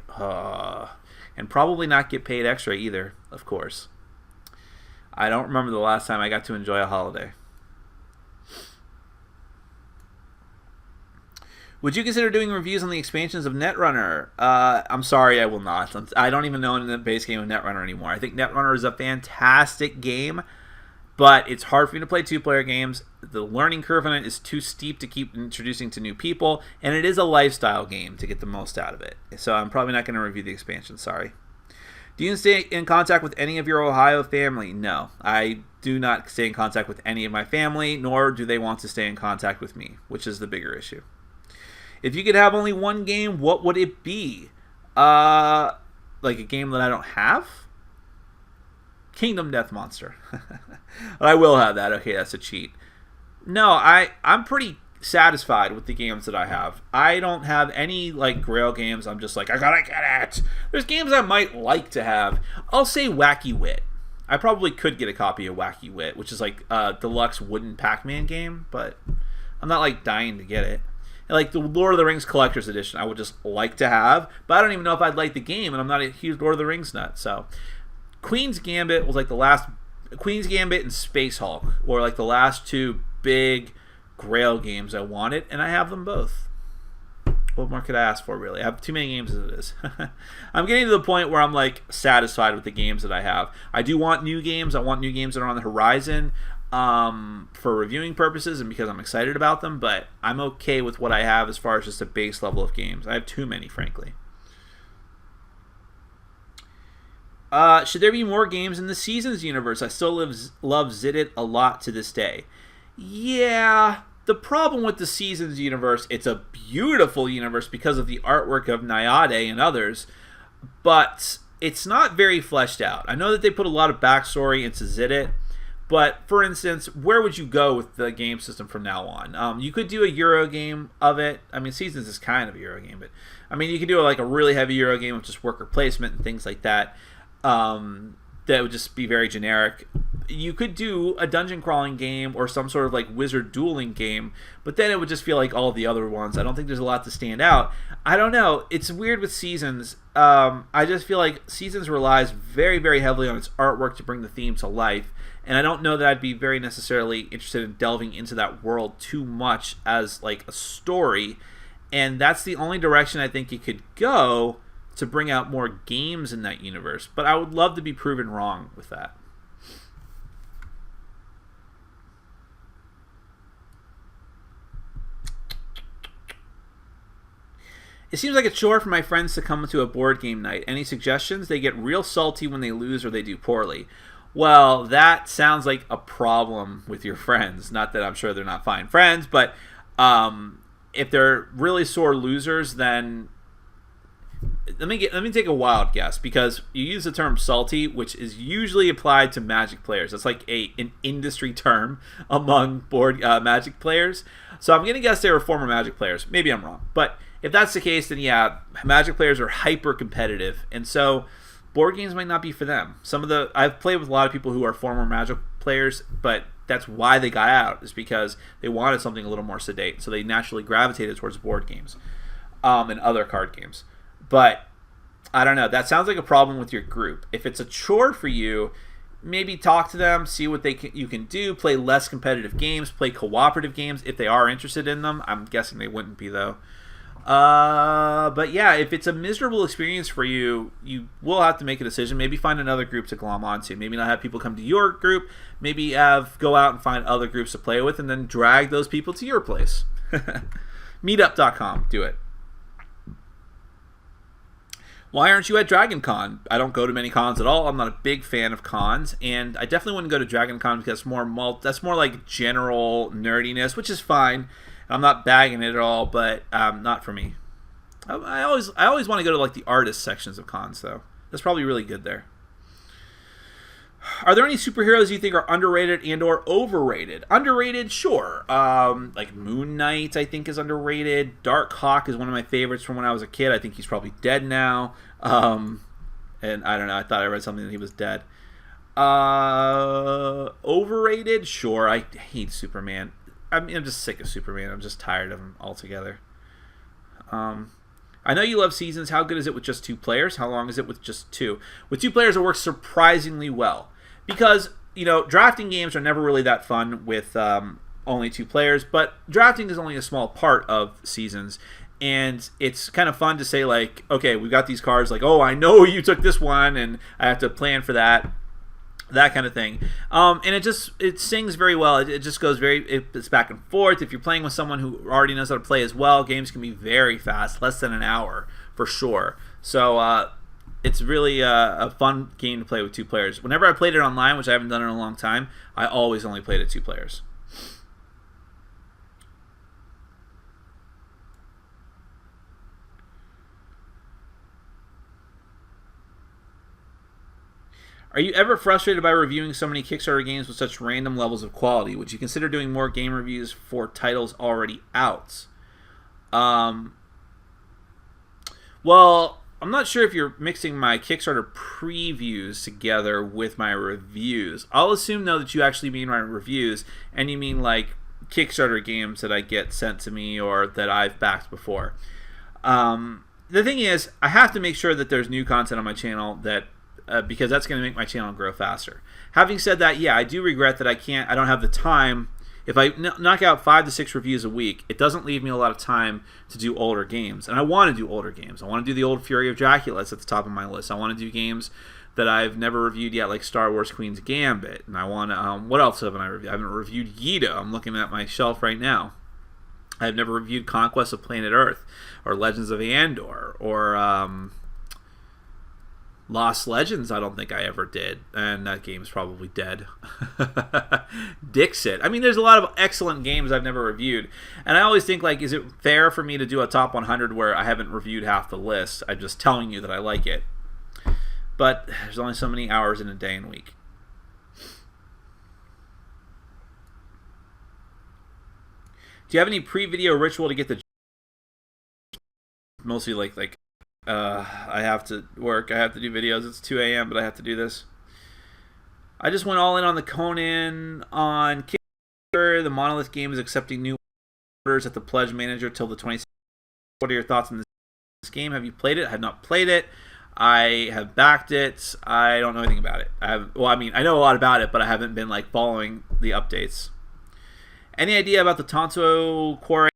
And probably not get paid extra either, of course. I don't remember the last time I got to enjoy a holiday. Would you consider doing reviews on the expansions of Netrunner? I'm sorry, I will not. I don't even know the base game of Netrunner anymore. I think Netrunner is a fantastic game, but it's hard for me to play two-player games. The learning curve on it is too steep to keep introducing to new people, and it is a lifestyle game to get the most out of it. So I'm probably not going to review the expansion, sorry. Do you stay in contact with any of your Ohio family? No, I do not stay in contact with any of my family, nor do they want to stay in contact with me, which is the bigger issue. If you could have only one game, what would it be? Like a game that I don't have? Kingdom Death Monster. But I will have that. Okay, that's a cheat. No, I'm pretty satisfied with the games that I have. I don't have any like Grail games. I'm just like, I gotta get it. There's games I might like to have. I'll say Wacky Wit. I probably could get a copy of Wacky Wit, which is like a deluxe wooden Pac-Man game, but I'm not like dying to get it. Like the Lord of the Rings Collector's Edition, I would just like to have, but I don't even know if I'd like the game, and I'm not a huge Lord of the Rings nut. So, Queen's Gambit was like the last. Queen's Gambit and Space Hulk were like the last two big Grail games I wanted, and I have them both. What more could I ask for, really? I have too many games as it is. I'm getting to the point where I'm like satisfied with the games that I have. I do want new games. I want new games that are on the horizon. For reviewing purposes and because I'm excited about them, but I'm okay with what I have as far as just a base level of games. I have too many, frankly. Should there be more games in the Seasons universe? I still love Zidit a lot to this day. Yeah, the problem with the Seasons universe, it's a beautiful universe because of the artwork of Nayade and others, but it's not very fleshed out. I know that they put a lot of backstory into Zidit, but, for instance, where would you go with the game system from now on? You could do a Euro game of it. I mean, Seasons is kind of a Euro game, but, I mean, you could do like a really heavy Euro game with just worker placement and things like that. That would just be very generic. You could do a dungeon crawling game or some sort of like wizard dueling game, but then it would just feel like all the other ones. I don't think there's a lot to stand out. I don't know. It's weird with Seasons. I just feel like Seasons relies very, very heavily on its artwork to bring the theme to life. And I don't know that I'd be very necessarily interested in delving into that world too much as like a story. And that's the only direction I think it could go to bring out more games in that universe. But I would love to be proven wrong with that. It seems like a chore for my friends to come to a board game night. Any suggestions? They get real salty when they lose or they do poorly. Well, that sounds like a problem with your friends. Not that I'm sure they're not fine friends, but if they're really sore losers, then let me take a wild guess, because you use the term salty, which is usually applied to Magic players. That's like an industry term among board Magic players. So I'm gonna guess they were former Magic players. Maybe I'm wrong, but if that's the case, then yeah, Magic players are hyper competitive, and so board games might not be for them. I've played with a lot of people who are former Magic players, but that's why they got out, is because they wanted something a little more sedate, so they naturally gravitated towards board games and other card games. But I don't know, that sounds like a problem with your group. If it's a chore for you, maybe talk to them, see what you can do, play less competitive games, play cooperative games if they are interested in them. I'm guessing they wouldn't be, though. But yeah, if it's a miserable experience for you, you will have to make a decision. Maybe find another group to glom onto. Maybe not have people come to your group. Maybe go out and find other groups to play with and then drag those people to your place. Meetup.com. Do it. Why aren't you at Dragon Con? I don't go to many cons at all. I'm not a big fan of cons, and I definitely wouldn't go to Dragon Con because that's more like general nerdiness, which is fine. I'm not bagging it at all, but not for me. I always want to go to like the artist sections of cons, though. That's probably really good there. Are there any superheroes you think are underrated and/or overrated? Underrated, sure. Like Moon Knight, I think, is underrated. Dark Hawk is one of my favorites from when I was a kid. I think he's probably dead now. And I don't know. I thought I read something that he was dead. Overrated, sure. I hate Superman. I'm just sick of Superman. I'm just tired of him altogether. I know you love seasons. How good is it with just 2 players? How long is it with just 2? With 2 players, it works surprisingly well. Because, drafting games are never really that fun with only 2 players. But drafting is only a small part of seasons. And it's kind of fun to say, like, okay, we've got these cards. Like, oh, I know you took this one, and I have to plan for that. That kind of thing. And it sings very well. It just goes it's back and forth. If you're playing with someone who already knows how to play as well, games can be very fast, less than an hour for sure. So it's really a fun game to play with 2 players. Whenever I played it online, which I haven't done in a long time, I always only played it 2 players. Are you ever frustrated by reviewing so many Kickstarter games with such random levels of quality? Would you consider doing more game reviews for titles already out? Well, I'm not sure if you're mixing my Kickstarter previews together with my reviews. I'll assume, though, that you actually mean my reviews, and you mean, like, Kickstarter games that I get sent to me or that I've backed before. The thing is, I have to make sure that there's new content on my channel that because that's going to make my channel grow faster. Having said that, yeah, I do regret that I don't have the time. If I knock out 5 to 6 reviews a week, it doesn't leave me a lot of time to do older games. And I want to do older games. I want to do the old Fury of Dracula. It's at the top of my list. I want to do games that I've never reviewed yet, like Star Wars Queen's Gambit. And I want to, what else haven't I reviewed? I haven't reviewed Yida. I'm looking at my shelf right now. I've never reviewed Conquest of Planet Earth or Legends of Andor or Lost Legends. I don't think I ever did, and that game's probably dead. Dixit. I mean, there's a lot of excellent games I've never reviewed, and I always think, like, is it fair for me to do a top 100 where I haven't reviewed half the list? I'm just telling you that I like it, but there's only so many hours in a day and week. Do you have any pre-video ritual to get the mostly like I have to work, I have to do videos, it's 2 a.m., but I have to do this. I just went all in on the Conan on Kickstarter. The Monolith game is accepting new orders at the Pledge Manager till the 26th. What are your thoughts on this game? Have you played it? I have not played it. I have backed it. I don't know anything about it. I know a lot about it, but I haven't been like following the updates. Any idea about the Tonto Quarry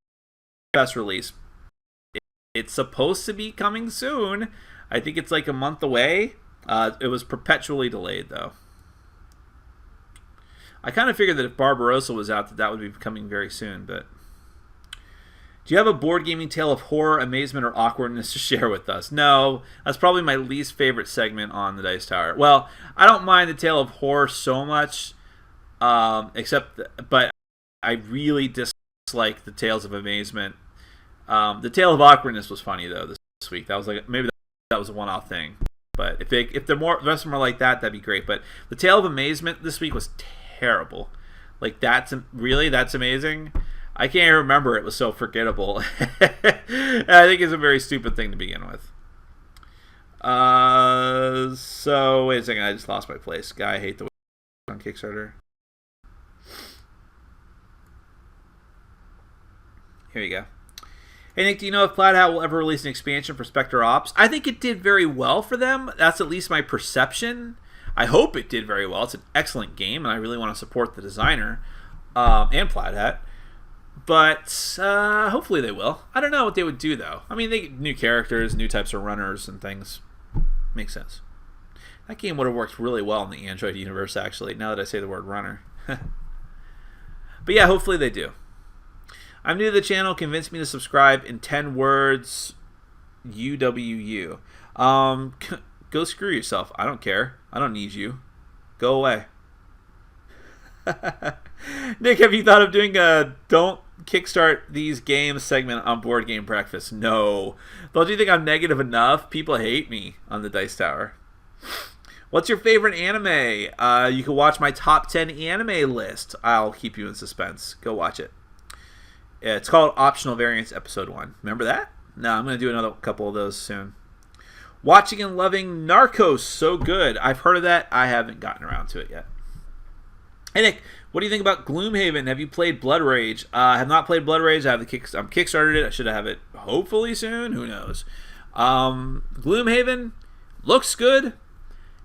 press release? It's supposed to be coming soon. I think it's like a month away. It was perpetually delayed, though. I kind of figured that if Barbarossa was out, that would be coming very soon. But do you have a board gaming tale of horror, amazement, or awkwardness to share with us? No, that's probably my least favorite segment on the Dice Tower. Well, I don't mind the tale of horror so much, but I really dislike the tales of amazement. The tale of awkwardness was funny though this week. That was like maybe that was a one-off thing. But if the rest of them are like that, that'd be great. But the tale of amazement this week was terrible. Like that's amazing. I can't even remember. It was so forgettable. I think it's a very stupid thing to begin with. So wait a second, I just lost my place. Guy, I hate the way on Kickstarter. Here you go. Hey Nick, do you know if Plaid Hat will ever release an expansion for Spectre Ops? I think it did very well for them. That's at least my perception. I hope it did very well. It's an excellent game, and I really want to support the designer and Plaid Hat. But hopefully they will. I don't know what they would do, though. I mean, new characters, new types of runners and things. Makes sense. That game would have worked really well in the Android universe, actually, now that I say the word runner. But yeah, hopefully they do. I'm new to the channel. Convince me to subscribe in 10 words. UWU. Go screw yourself. I don't care. I don't need you. Go away. Nick, have you thought of doing a don't kickstart these games segment on Board Game Breakfast? No. Don't you think I'm negative enough? People hate me on the Dice Tower. What's your favorite anime? You can watch my top 10 anime list. I'll keep you in suspense. Go watch it. It's called Optional Variants Episode 1. Remember that? No, I'm going to do another couple of those soon. Watching and loving Narcos. So good. I've heard of that. I haven't gotten around to it yet. Hey Nick, what do you think about Gloomhaven? Have you played Blood Rage? I have not played Blood Rage. I have I'm kickstarted it. I should have it hopefully soon. Who knows? Gloomhaven looks good.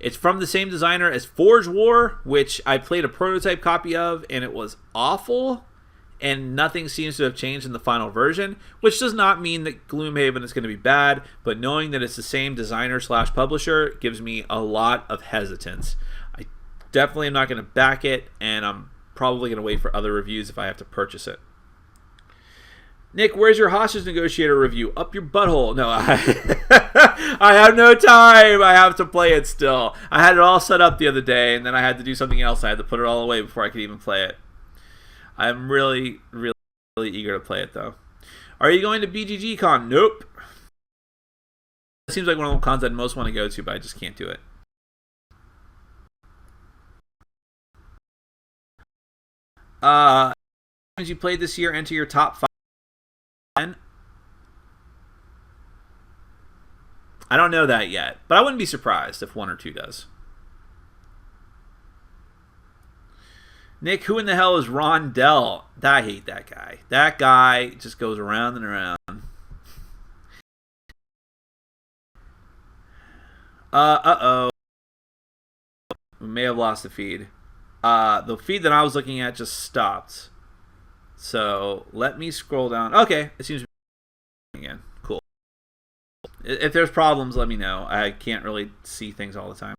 It's from the same designer as Forge War, which I played a prototype copy of, and it was awful. And nothing seems to have changed in the final version, which does not mean that Gloomhaven is going to be bad, but knowing that it's the same designer / publisher gives me a lot of hesitance. I definitely am not going to back it, and I'm probably going to wait for other reviews if I have to purchase it. Nick, where's your Hostage Negotiator review? Up your butthole. No, I have no time. I have to play it still. I had it all set up the other day, and then I had to do something else. I had to put it all away before I could even play it. I'm really, really, really eager to play it, though. Are you going to BGG Con? Nope. It seems like one of the cons I'd most want to go to, but I just can't do it. Games you played this year enter your top 5. I don't know that yet, but I wouldn't be surprised if 1 or 2 does. Nick, who in the hell is Rondell? I hate that guy. That guy just goes around and around. Uh-oh. We may have lost the feed. The feed that I was looking at just stopped. So let me scroll down. Okay, it seems to be again. Cool. If there's problems, let me know. I can't really see things all the time.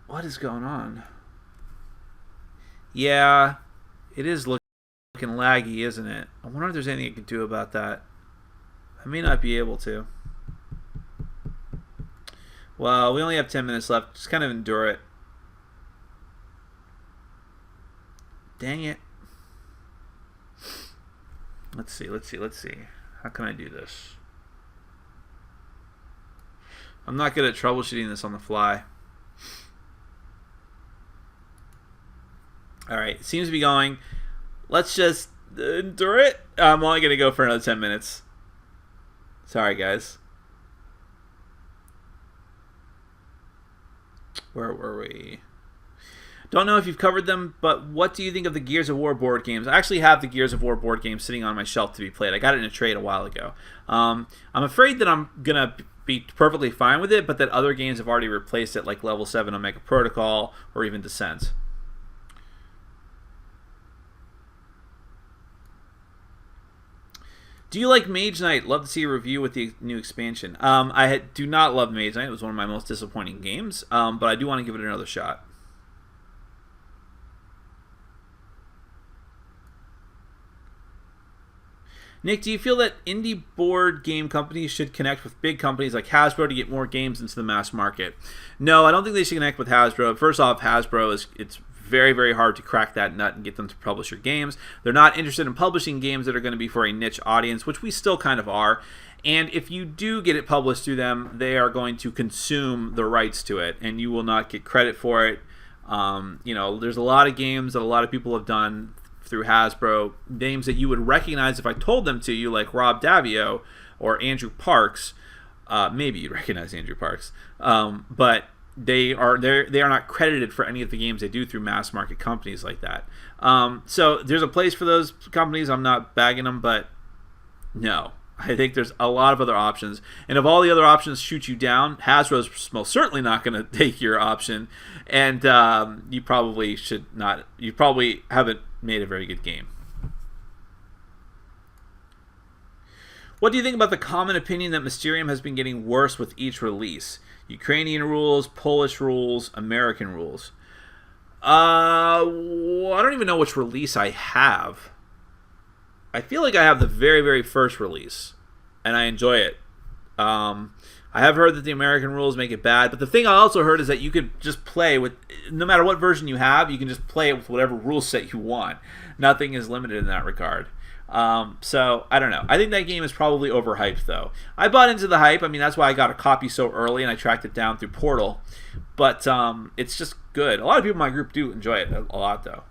What is going on? Yeah, it is looking laggy, isn't it? I wonder if there's anything I can do about that. I may not be able to. Well, we only have 10 minutes left. Just kind of endure it. Dang it. Let's see. How can I do this? I'm not good at troubleshooting this on the fly. Alright, it seems to be going. Let's just endure it. I'm only going to go for another 10 minutes. Sorry, guys. Where were we? Don't know if you've covered them, but what do you think of the Gears of War board games? I actually have the Gears of War board game sitting on my shelf to be played. I got it in a trade a while ago. I'm afraid that I'm going to be perfectly fine with it, but that other games have already replaced it, like Level 7 Omega Protocol or even Descent. Do you like Mage Knight? Love to see a review with the new expansion. I do not love Mage Knight. It was one of my most disappointing games, but I do want to give it another shot. Nick, do you feel that indie board game companies should connect with big companies like Hasbro to get more games into the mass market? No, I don't think they should connect with Hasbro. First off, Hasbro it's very, very hard to crack that nut and get them to publish your games. They're not interested in publishing games that are going to be for a niche audience, which we still kind of are. And if you do get it published through them, they are going to consume the rights to it, and you will not get credit for it. There's a lot of games that a lot of people have done through Hasbro, names that you would recognize if I told them to you, like Rob Daviau or Andrew Parks. Maybe you'd recognize Andrew Parks, but they are not credited for any of the games they do through mass market companies like that. So there's a place for those companies. I'm not bagging them, but no. I think there's a lot of other options. And if all the other options shoot you down, Hasbro's most certainly not going to take your option. And you probably haven't made a very good game. What do you think about the common opinion that Mysterium has been getting worse with each release? Ukrainian rules, Polish rules, American rules. I don't even know which release I have. I feel like I have the very, very first release, and I enjoy it. I have heard that the American rules make it bad, but the thing I also heard is that you could just play with, no matter what version you have, you can just play it with whatever rule set you want. Nothing is limited in that regard. So, I don't know. I think that game is probably overhyped, though. I bought into the hype. I mean, that's why I got a copy so early, and I tracked it down through Portal. But it's just good. A lot of people in my group do enjoy it a lot, though.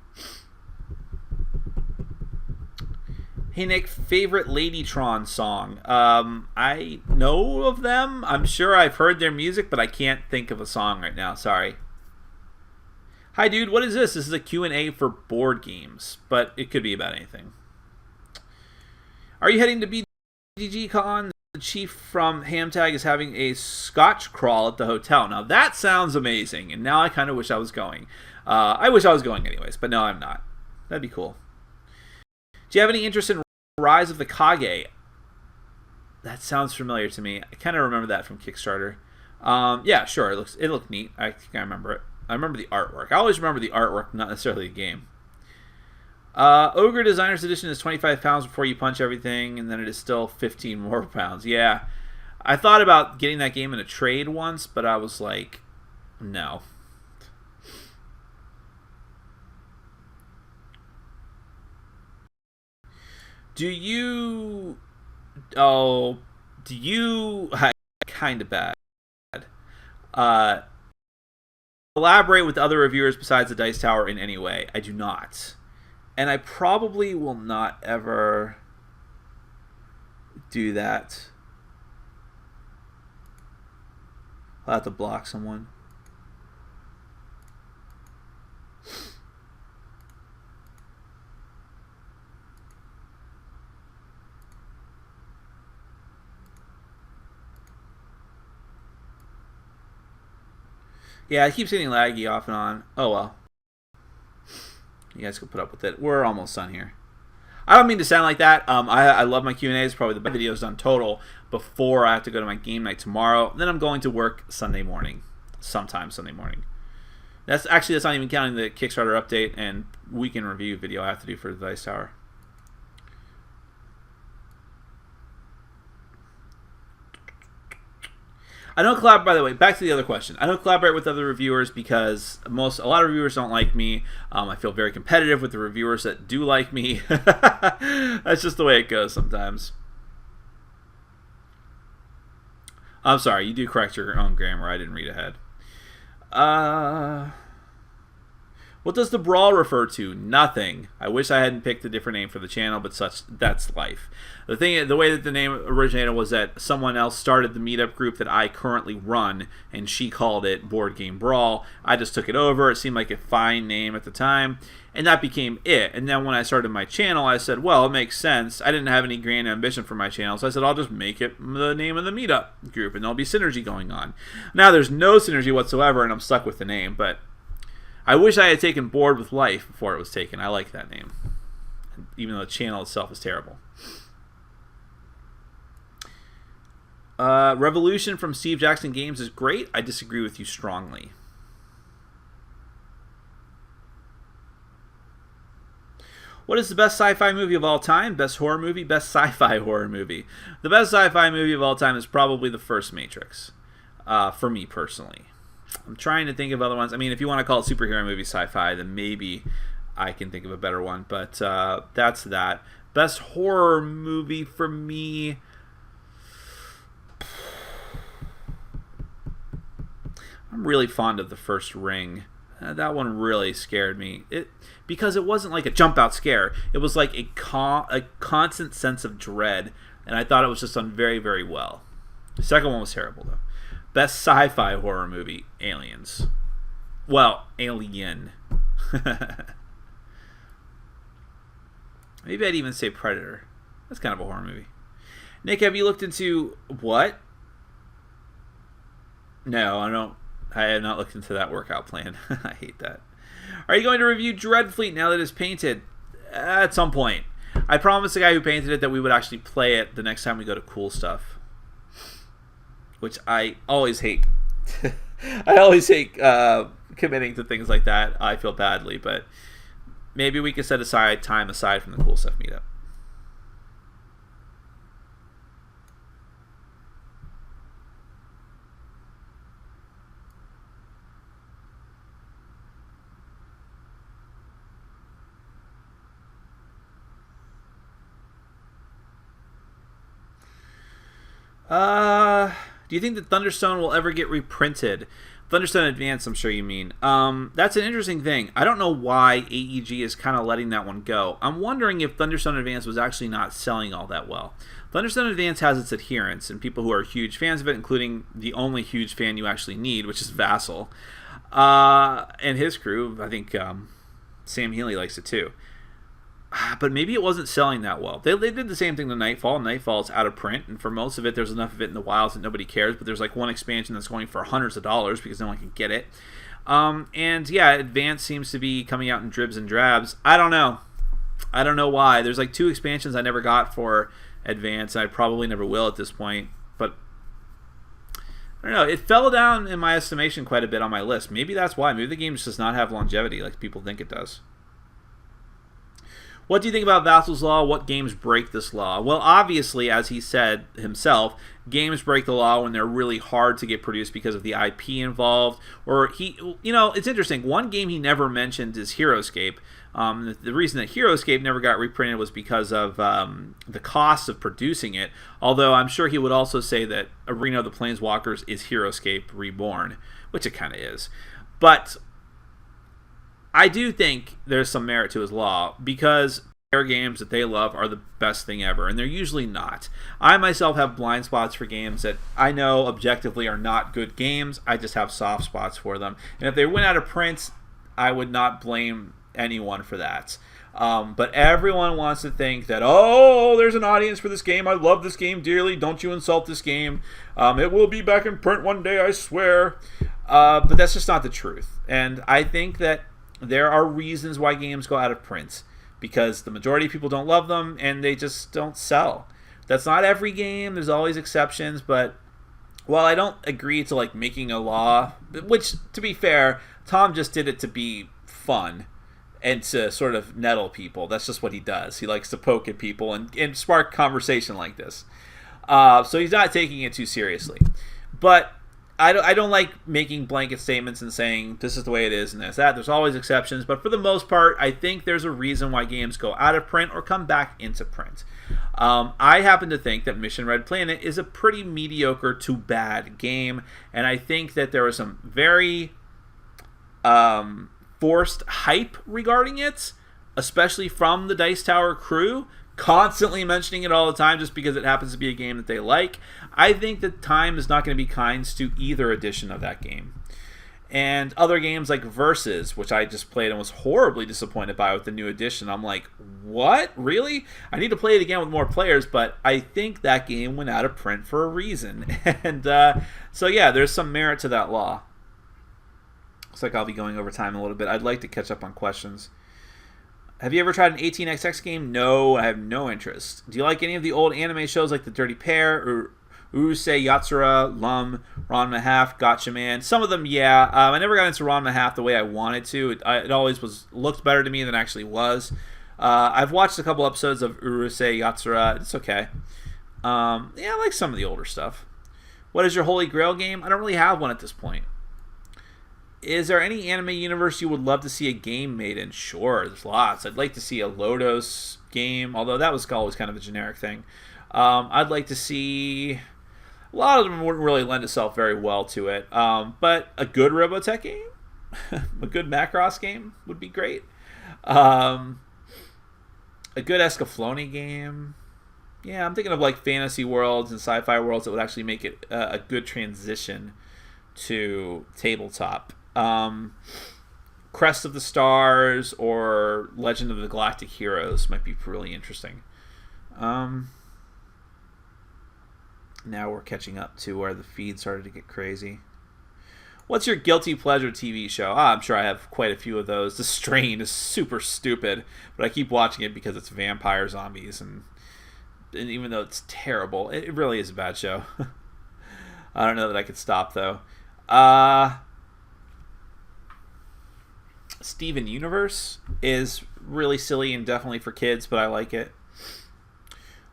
Hey Nick, favorite Ladytron song? I know of them. I'm sure I've heard their music, but I can't think of a song right now. Sorry. Hi dude, what is this? This is a Q&A for board games, but it could be about anything. Are you heading to BGG Con? The chief from Hamtag is having a scotch crawl at the hotel. Now that sounds amazing, and now I kind of wish I was going. I wish I was going anyways, but no, I'm not. That'd be cool. Do you have any interest in Rise of the Kage? That sounds familiar to me. I kind of remember that from Kickstarter. Yeah, sure. It looked neat. I think I remember it. I remember the artwork. I always remember the artwork, not necessarily the game. Ogre Designer's Edition is 25 pounds before you punch everything, and then it is still 15 more pounds. Yeah. I thought about getting that game in a trade once, but I was like, no. Kind of bad. Collaborate with other reviewers besides the Dice Tower in any way. I do not. And I probably will not ever do that. I'll have to block someone. Yeah, it keeps getting laggy off and on. Oh well. You guys can put up with it. We're almost done here. I don't mean to sound like that. I love my Q&As. Probably the best videos done total before I have to go to my game night tomorrow. Then I'm going to work Sunday morning. Sometime Sunday morning. That's not even counting the Kickstarter update and weekend review video I have to do for the Dice Tower. I don't collaborate, by the way, back to the other question. I don't collaborate with other reviewers because a lot of reviewers don't like me. I feel very competitive with the reviewers that do like me. That's just the way it goes sometimes. I'm sorry, you do correct your own grammar. I didn't read ahead. What does the Brawl refer to? Nothing. I wish I hadn't picked a different name for the channel, but that's life. The way that the name originated was that someone else started the meetup group that I currently run, and she called it Board Game Brawl. I just took it over. It seemed like a fine name at the time, and that became it. And then when I started my channel, I said, well, it makes sense. I didn't have any grand ambition for my channel, so I said, I'll just make it the name of the meetup group, and there'll be synergy going on. Now there's no synergy whatsoever, and I'm stuck with the name, but I wish I had taken Board with Life before it was taken. I like that name, even though the channel itself is terrible. Revolution from Steve Jackson Games is great. I disagree with you strongly. What is the best sci-fi movie of all time? Best horror movie? Best sci-fi horror movie? The best sci-fi movie of all time is probably the first Matrix, for me personally. I'm trying to think of other ones. I mean, if you want to call it superhero movie sci-fi, then maybe I can think of a better one. But that's that. Best horror movie for me. I'm really fond of The First Ring. That one really scared me. Because it wasn't like a jump out scare. It was like a constant sense of dread, and I thought it was just done very, very well. The second one was terrible though. Best sci-fi horror movie: Aliens. Well, Alien. Maybe I'd even say Predator. That's kind of a horror movie. Nick, have you looked into what? No, I don't. I have not looked into that workout plan. I hate that. Are you going to review Dreadfleet now that it's painted? At some point. I promised the guy who painted it that we would actually play it the next time we go to Cool Stuff. Which I always hate. I always hate committing to things like that. I feel badly, but maybe we could set time aside from the Cool Stuff meetup. Do you think that Thunderstone will ever get reprinted? Thunderstone Advance, I'm sure you mean. That's an interesting thing. I don't know why AEG is kind of letting that one go. I'm wondering if Thunderstone Advance was actually not selling all that well. Thunderstone Advance has its adherents and people who are huge fans of it, including the only huge fan you actually need, which is Vassal. And his crew, I think Sam Healy likes it too. But maybe it wasn't selling that well. They did the same thing to Nightfall. Nightfall's out of print, and for most of it, there's enough of it in the wilds that nobody cares. But there's like one expansion that's going for hundreds of dollars because no one can get it. And yeah, Advance seems to be coming out in dribs and drabs. I don't know. I don't know why. There's like 2 expansions I never got for Advance, and I probably never will at this point. But I don't know. It fell down in my estimation quite a bit on my list. Maybe that's why. Maybe the game just does not have longevity like people think it does. What do you think about Vassal's Law? What games break this law? Well, obviously, as he said himself, games break the law when they're really hard to get produced because of the IP involved. Or it's interesting. One game he never mentioned is Heroescape. The reason that Heroescape never got reprinted was because of the cost of producing it. Although I'm sure he would also say that Arena of the Planeswalkers is Heroescape Reborn, which it kind of is. But I do think there's some merit to his law because their games that they love are the best thing ever, and they're usually not. I myself have blind spots for games that I know objectively are not good games. I just have soft spots for them. And if they went out of print, I would not blame anyone for that. But everyone wants to think that, oh, there's an audience for this game. I love this game dearly. Don't you insult this game. It will be back in print one day, I swear. But that's just not the truth. And I think that there are reasons why games go out of print because the majority of people don't love them and they just don't sell. That's not every game. There's always exceptions. But while I don't agree to like making a law, which to be fair, Tom just did it to be fun and to sort of nettle people. That's just what he does. He likes to poke at people and spark conversation like this. So he's not taking it too seriously. But I don't like making blanket statements and saying this is the way it is and that. There's always exceptions, but for the most part, I think there's a reason why games go out of print or come back into print. I happen to think that Mission Red Planet is a pretty mediocre to bad game, and I think that there was some very forced hype regarding it, especially from the Dice Tower crew, constantly mentioning it all the time just because it happens to be a game that they like. I think that time is not going to be kind to either edition of that game. And other games like Versus, which I just played and was horribly disappointed by with the new edition. I'm like, what? Really? I need to play it again with more players, but I think that game went out of print for a reason. And so yeah, there's some merit to that law. Looks like I'll be going over time a little bit. I'd like to catch up on questions. Have you ever tried an 18xx game? No, I have no interest. Do you like any of the old anime shows like The Dirty Pair or Urusei Yatsura, Lum, Ranma Half, Gotcha Man? Some of them, yeah. I never got into Ranma Half the way I wanted to. It always looked better to me than it actually was. I've watched a couple episodes of Urusei Yatsura. It's okay. Yeah, I like some of the older stuff. What is your Holy Grail game? I don't really have one at this point. Is there any anime universe you would love to see a game made in? Sure, there's lots. I'd like to see a Lodos game, although that was always kind of a generic thing. I'd like to see... A lot of them wouldn't really lend itself very well to it. But a good Robotech game? A good Macross game would be great. Um, a good Escaflowne game. Yeah, I'm thinking of like fantasy worlds and sci-fi worlds that would actually make it a good transition to tabletop. Crest of the Stars or Legend of the Galactic Heroes might be really interesting. Now we're catching up to where the feed started to get crazy. What's your guilty pleasure TV show? I'm sure I have quite a few of those. The Strain is super stupid, but I keep watching it because it's vampire zombies, and even though it's terrible, it really is a bad show. I don't know that I could stop, though. Steven Universe is really silly and definitely for kids, but I like it.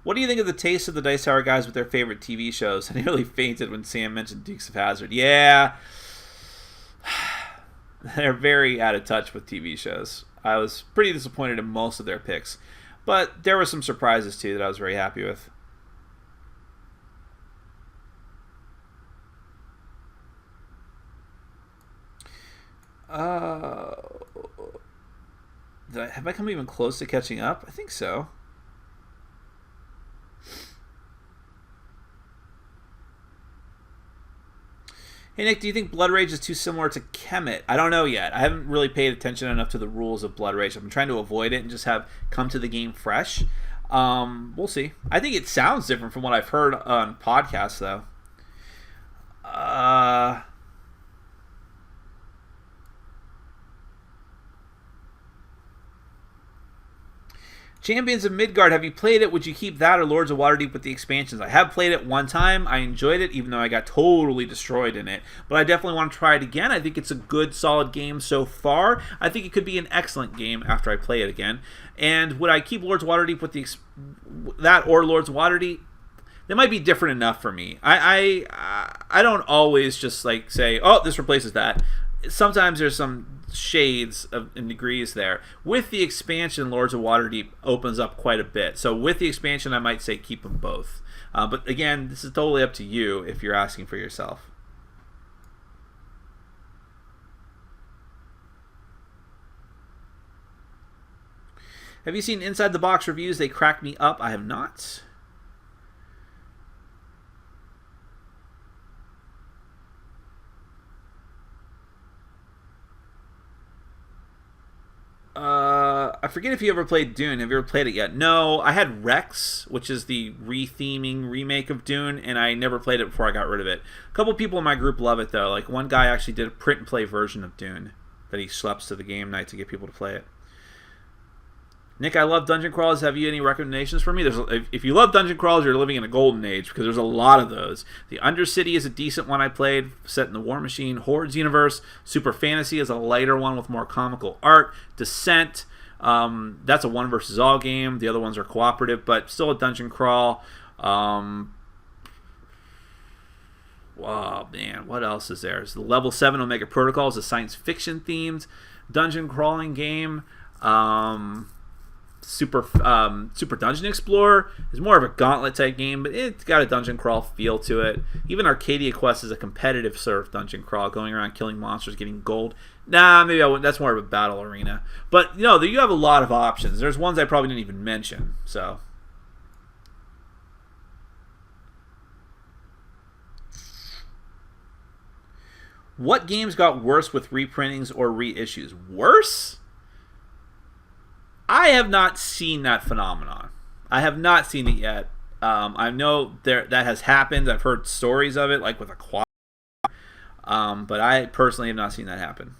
What do you think of the taste of the Dice Tower guys with their favorite TV shows? I nearly fainted when Sam mentioned Dukes of Hazzard. Yeah, they're very out of touch with TV shows. I was pretty disappointed in most of their picks, but there were some surprises too that I was very happy with. Have I come even close to catching up? I think so. Hey Nick, do you think Blood Rage is too similar to Kemet? I don't know yet. I haven't really paid attention enough to the rules of Blood Rage. I've been trying to avoid it and just have come to the game fresh. We'll see. I think it sounds different from what I've heard on podcasts, though. Champions of Midgard, have you played it? Would you keep that or Lords of Waterdeep with the expansions? I have played it one time. I enjoyed it, even though I got totally destroyed in it. But I definitely want to try it again. I think it's a good, solid game so far. I think it could be an excellent game after I play it again. And would I keep Lords of Waterdeep with that or Lords of Waterdeep? They might be different enough for me. I don't always just like say, oh, this replaces that. Sometimes there's some shades of in degrees there. With the expansion, Lords of Waterdeep opens up quite a bit. So with the expansion, I might say keep them both. But again, this is totally up to you if you're asking for yourself. Have you seen Inside the Box reviews? They crack me up. I have not. I forget if you ever played Dune. Have you ever played it yet? No, I had Rex, which is the retheming remake of Dune, and I never played it before I got rid of it. A couple people in my group love it, though. Like, one guy actually did a print-and-play version of Dune that he schleps to the game night to get people to play it. Nick, I love dungeon crawlers. Have you any recommendations for me? If you love dungeon crawlers, you're living in a golden age because there's a lot of those. The Undercity is a decent one I played, set in the War Machine Hordes universe. Super Fantasy is a lighter one with more comical art. Descent, that's a one versus all game. The other ones are cooperative, but still a dungeon crawl. Wow, man, what else is there? So the Level 7 Omega Protocol is a science fiction themed dungeon crawling game. Super Dungeon Explorer is more of a gauntlet type game, but it's got a dungeon crawl feel to it. Even Arcadia Quest is a competitive sort of dungeon crawl, going around killing monsters, getting gold. Nah, maybe I wouldn't. That's more of a battle arena. But no, you have a lot of options. There's ones I probably didn't even mention. So. What games got worse with reprintings or reissues? Worse? I have not seen that phenomenon. I have not seen it yet. I know that has happened. I've heard stories of it, like with a quad. But I personally have not seen that happen.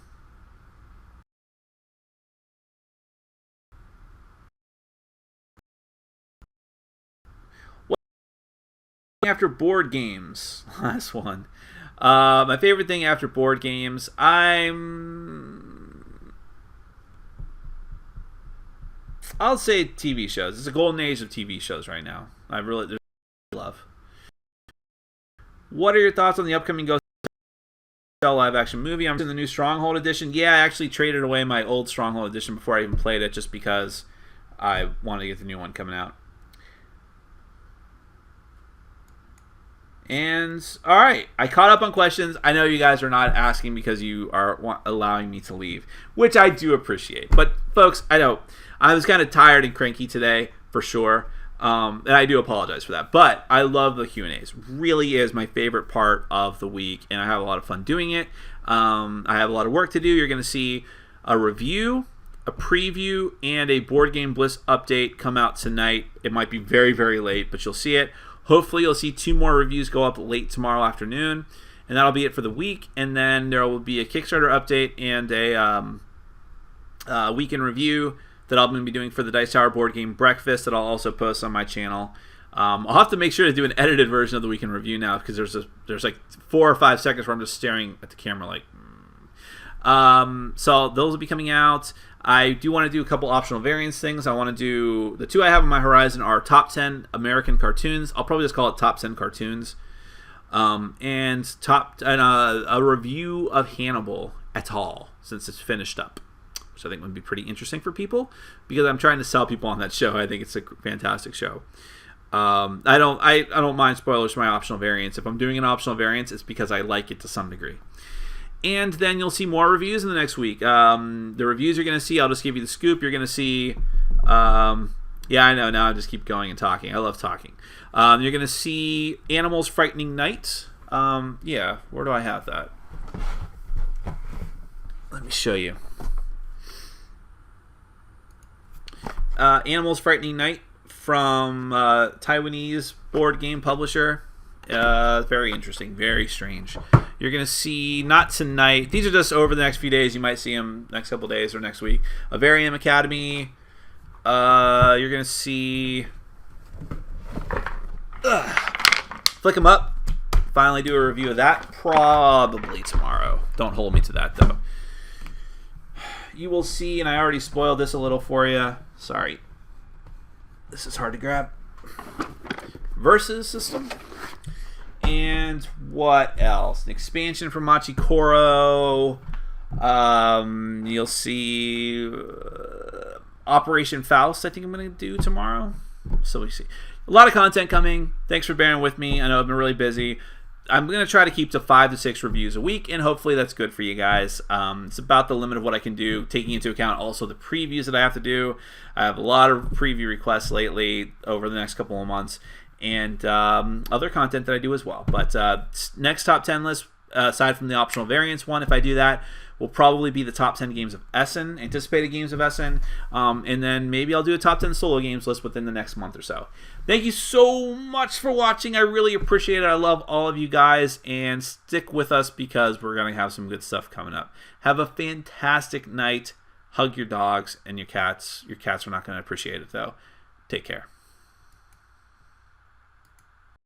What after board games? Last one. My favorite thing after board games, I'll say TV shows. It's a golden age of TV shows right now. There's love. What are your thoughts on the upcoming Ghost live action movie? I'm in the new Stronghold edition. Yeah, I actually traded away my old Stronghold edition before I even played it, just because I wanted to get the new one coming out. And all right, I caught up on questions. I know you guys are not asking because you are allowing me to leave, which I do appreciate. But folks, I know I was kind of tired and cranky today for sure, and I do apologize for that. But I love the Q&As. Really is my favorite part of the week, and I have a lot of fun doing it. I have a lot of work to do. You're going to see a review, a preview, and a Board Game Bliss update come out tonight. It might be very, very late, but you'll see it. Hopefully, you'll see 2 more reviews go up late tomorrow afternoon, and that'll be it for the week. And then there will be a Kickstarter update and a weekend review that I'm going to be doing for the Dice Tower Board Game Breakfast that I'll also post on my channel. I'll have to make sure to do an edited version of the weekend review now because there's like 4 or 5 seconds where I'm just staring at the camera like. So those will be coming out. I do want to do a couple optional variants things. I want to do the 2 I have on my horizon are top 10 American cartoons. I'll probably just call it top 10 cartoons. And a review of Hannibal et al. Since it's finished up, which I think would be pretty interesting for people because I'm trying to sell people on that show. I think it's a fantastic show. I don't mind spoilers for my optional variants. If I'm doing an optional variance, it's because I like it to some degree. And then you'll see more reviews in the next week. The reviews you're going to see, I'll just give you the scoop. You're going to see... yeah, I know. Now I just keep going and talking. I love talking. You're going to see Animals Frightening Night. Yeah, where do I have that? Let me show you. Animals Frightening Night from Taiwanese board game publisher. Very interesting. Very strange. You're going to see, not tonight, these are just over the next few days. You might see them next couple days or next week. Avarium Academy. You're going to see... Flick 'em Up. Finally do a review of that. Probably tomorrow. Don't hold me to that, though. You will see, and I already spoiled this a little for you. Sorry. This is hard to grab. Versus system. And what else? An expansion from Machikoro. You'll see Operation Faust, I think I'm going to do tomorrow. So we see. A lot of content coming. Thanks for bearing with me. I know I've been really busy. I'm going to try to keep to 5 to 6 reviews a week, and hopefully that's good for you guys. It's about the limit of what I can do, taking into account also the previews that I have to do. I have a lot of preview requests lately over the next couple of months, and other content that I do as well. But next top 10 list, aside from the optional variants one, if I do that, will probably be the top 10 games of Essen, anticipated games of Essen, and then maybe I'll do a top 10 solo games list within the next month or so. Thank you so much for watching. I really appreciate it. I love all of you guys, and stick with us because we're going to have some good stuff coming up. Have a fantastic night. Hug your dogs and your cats. Your cats are not going to appreciate it, though. Take care.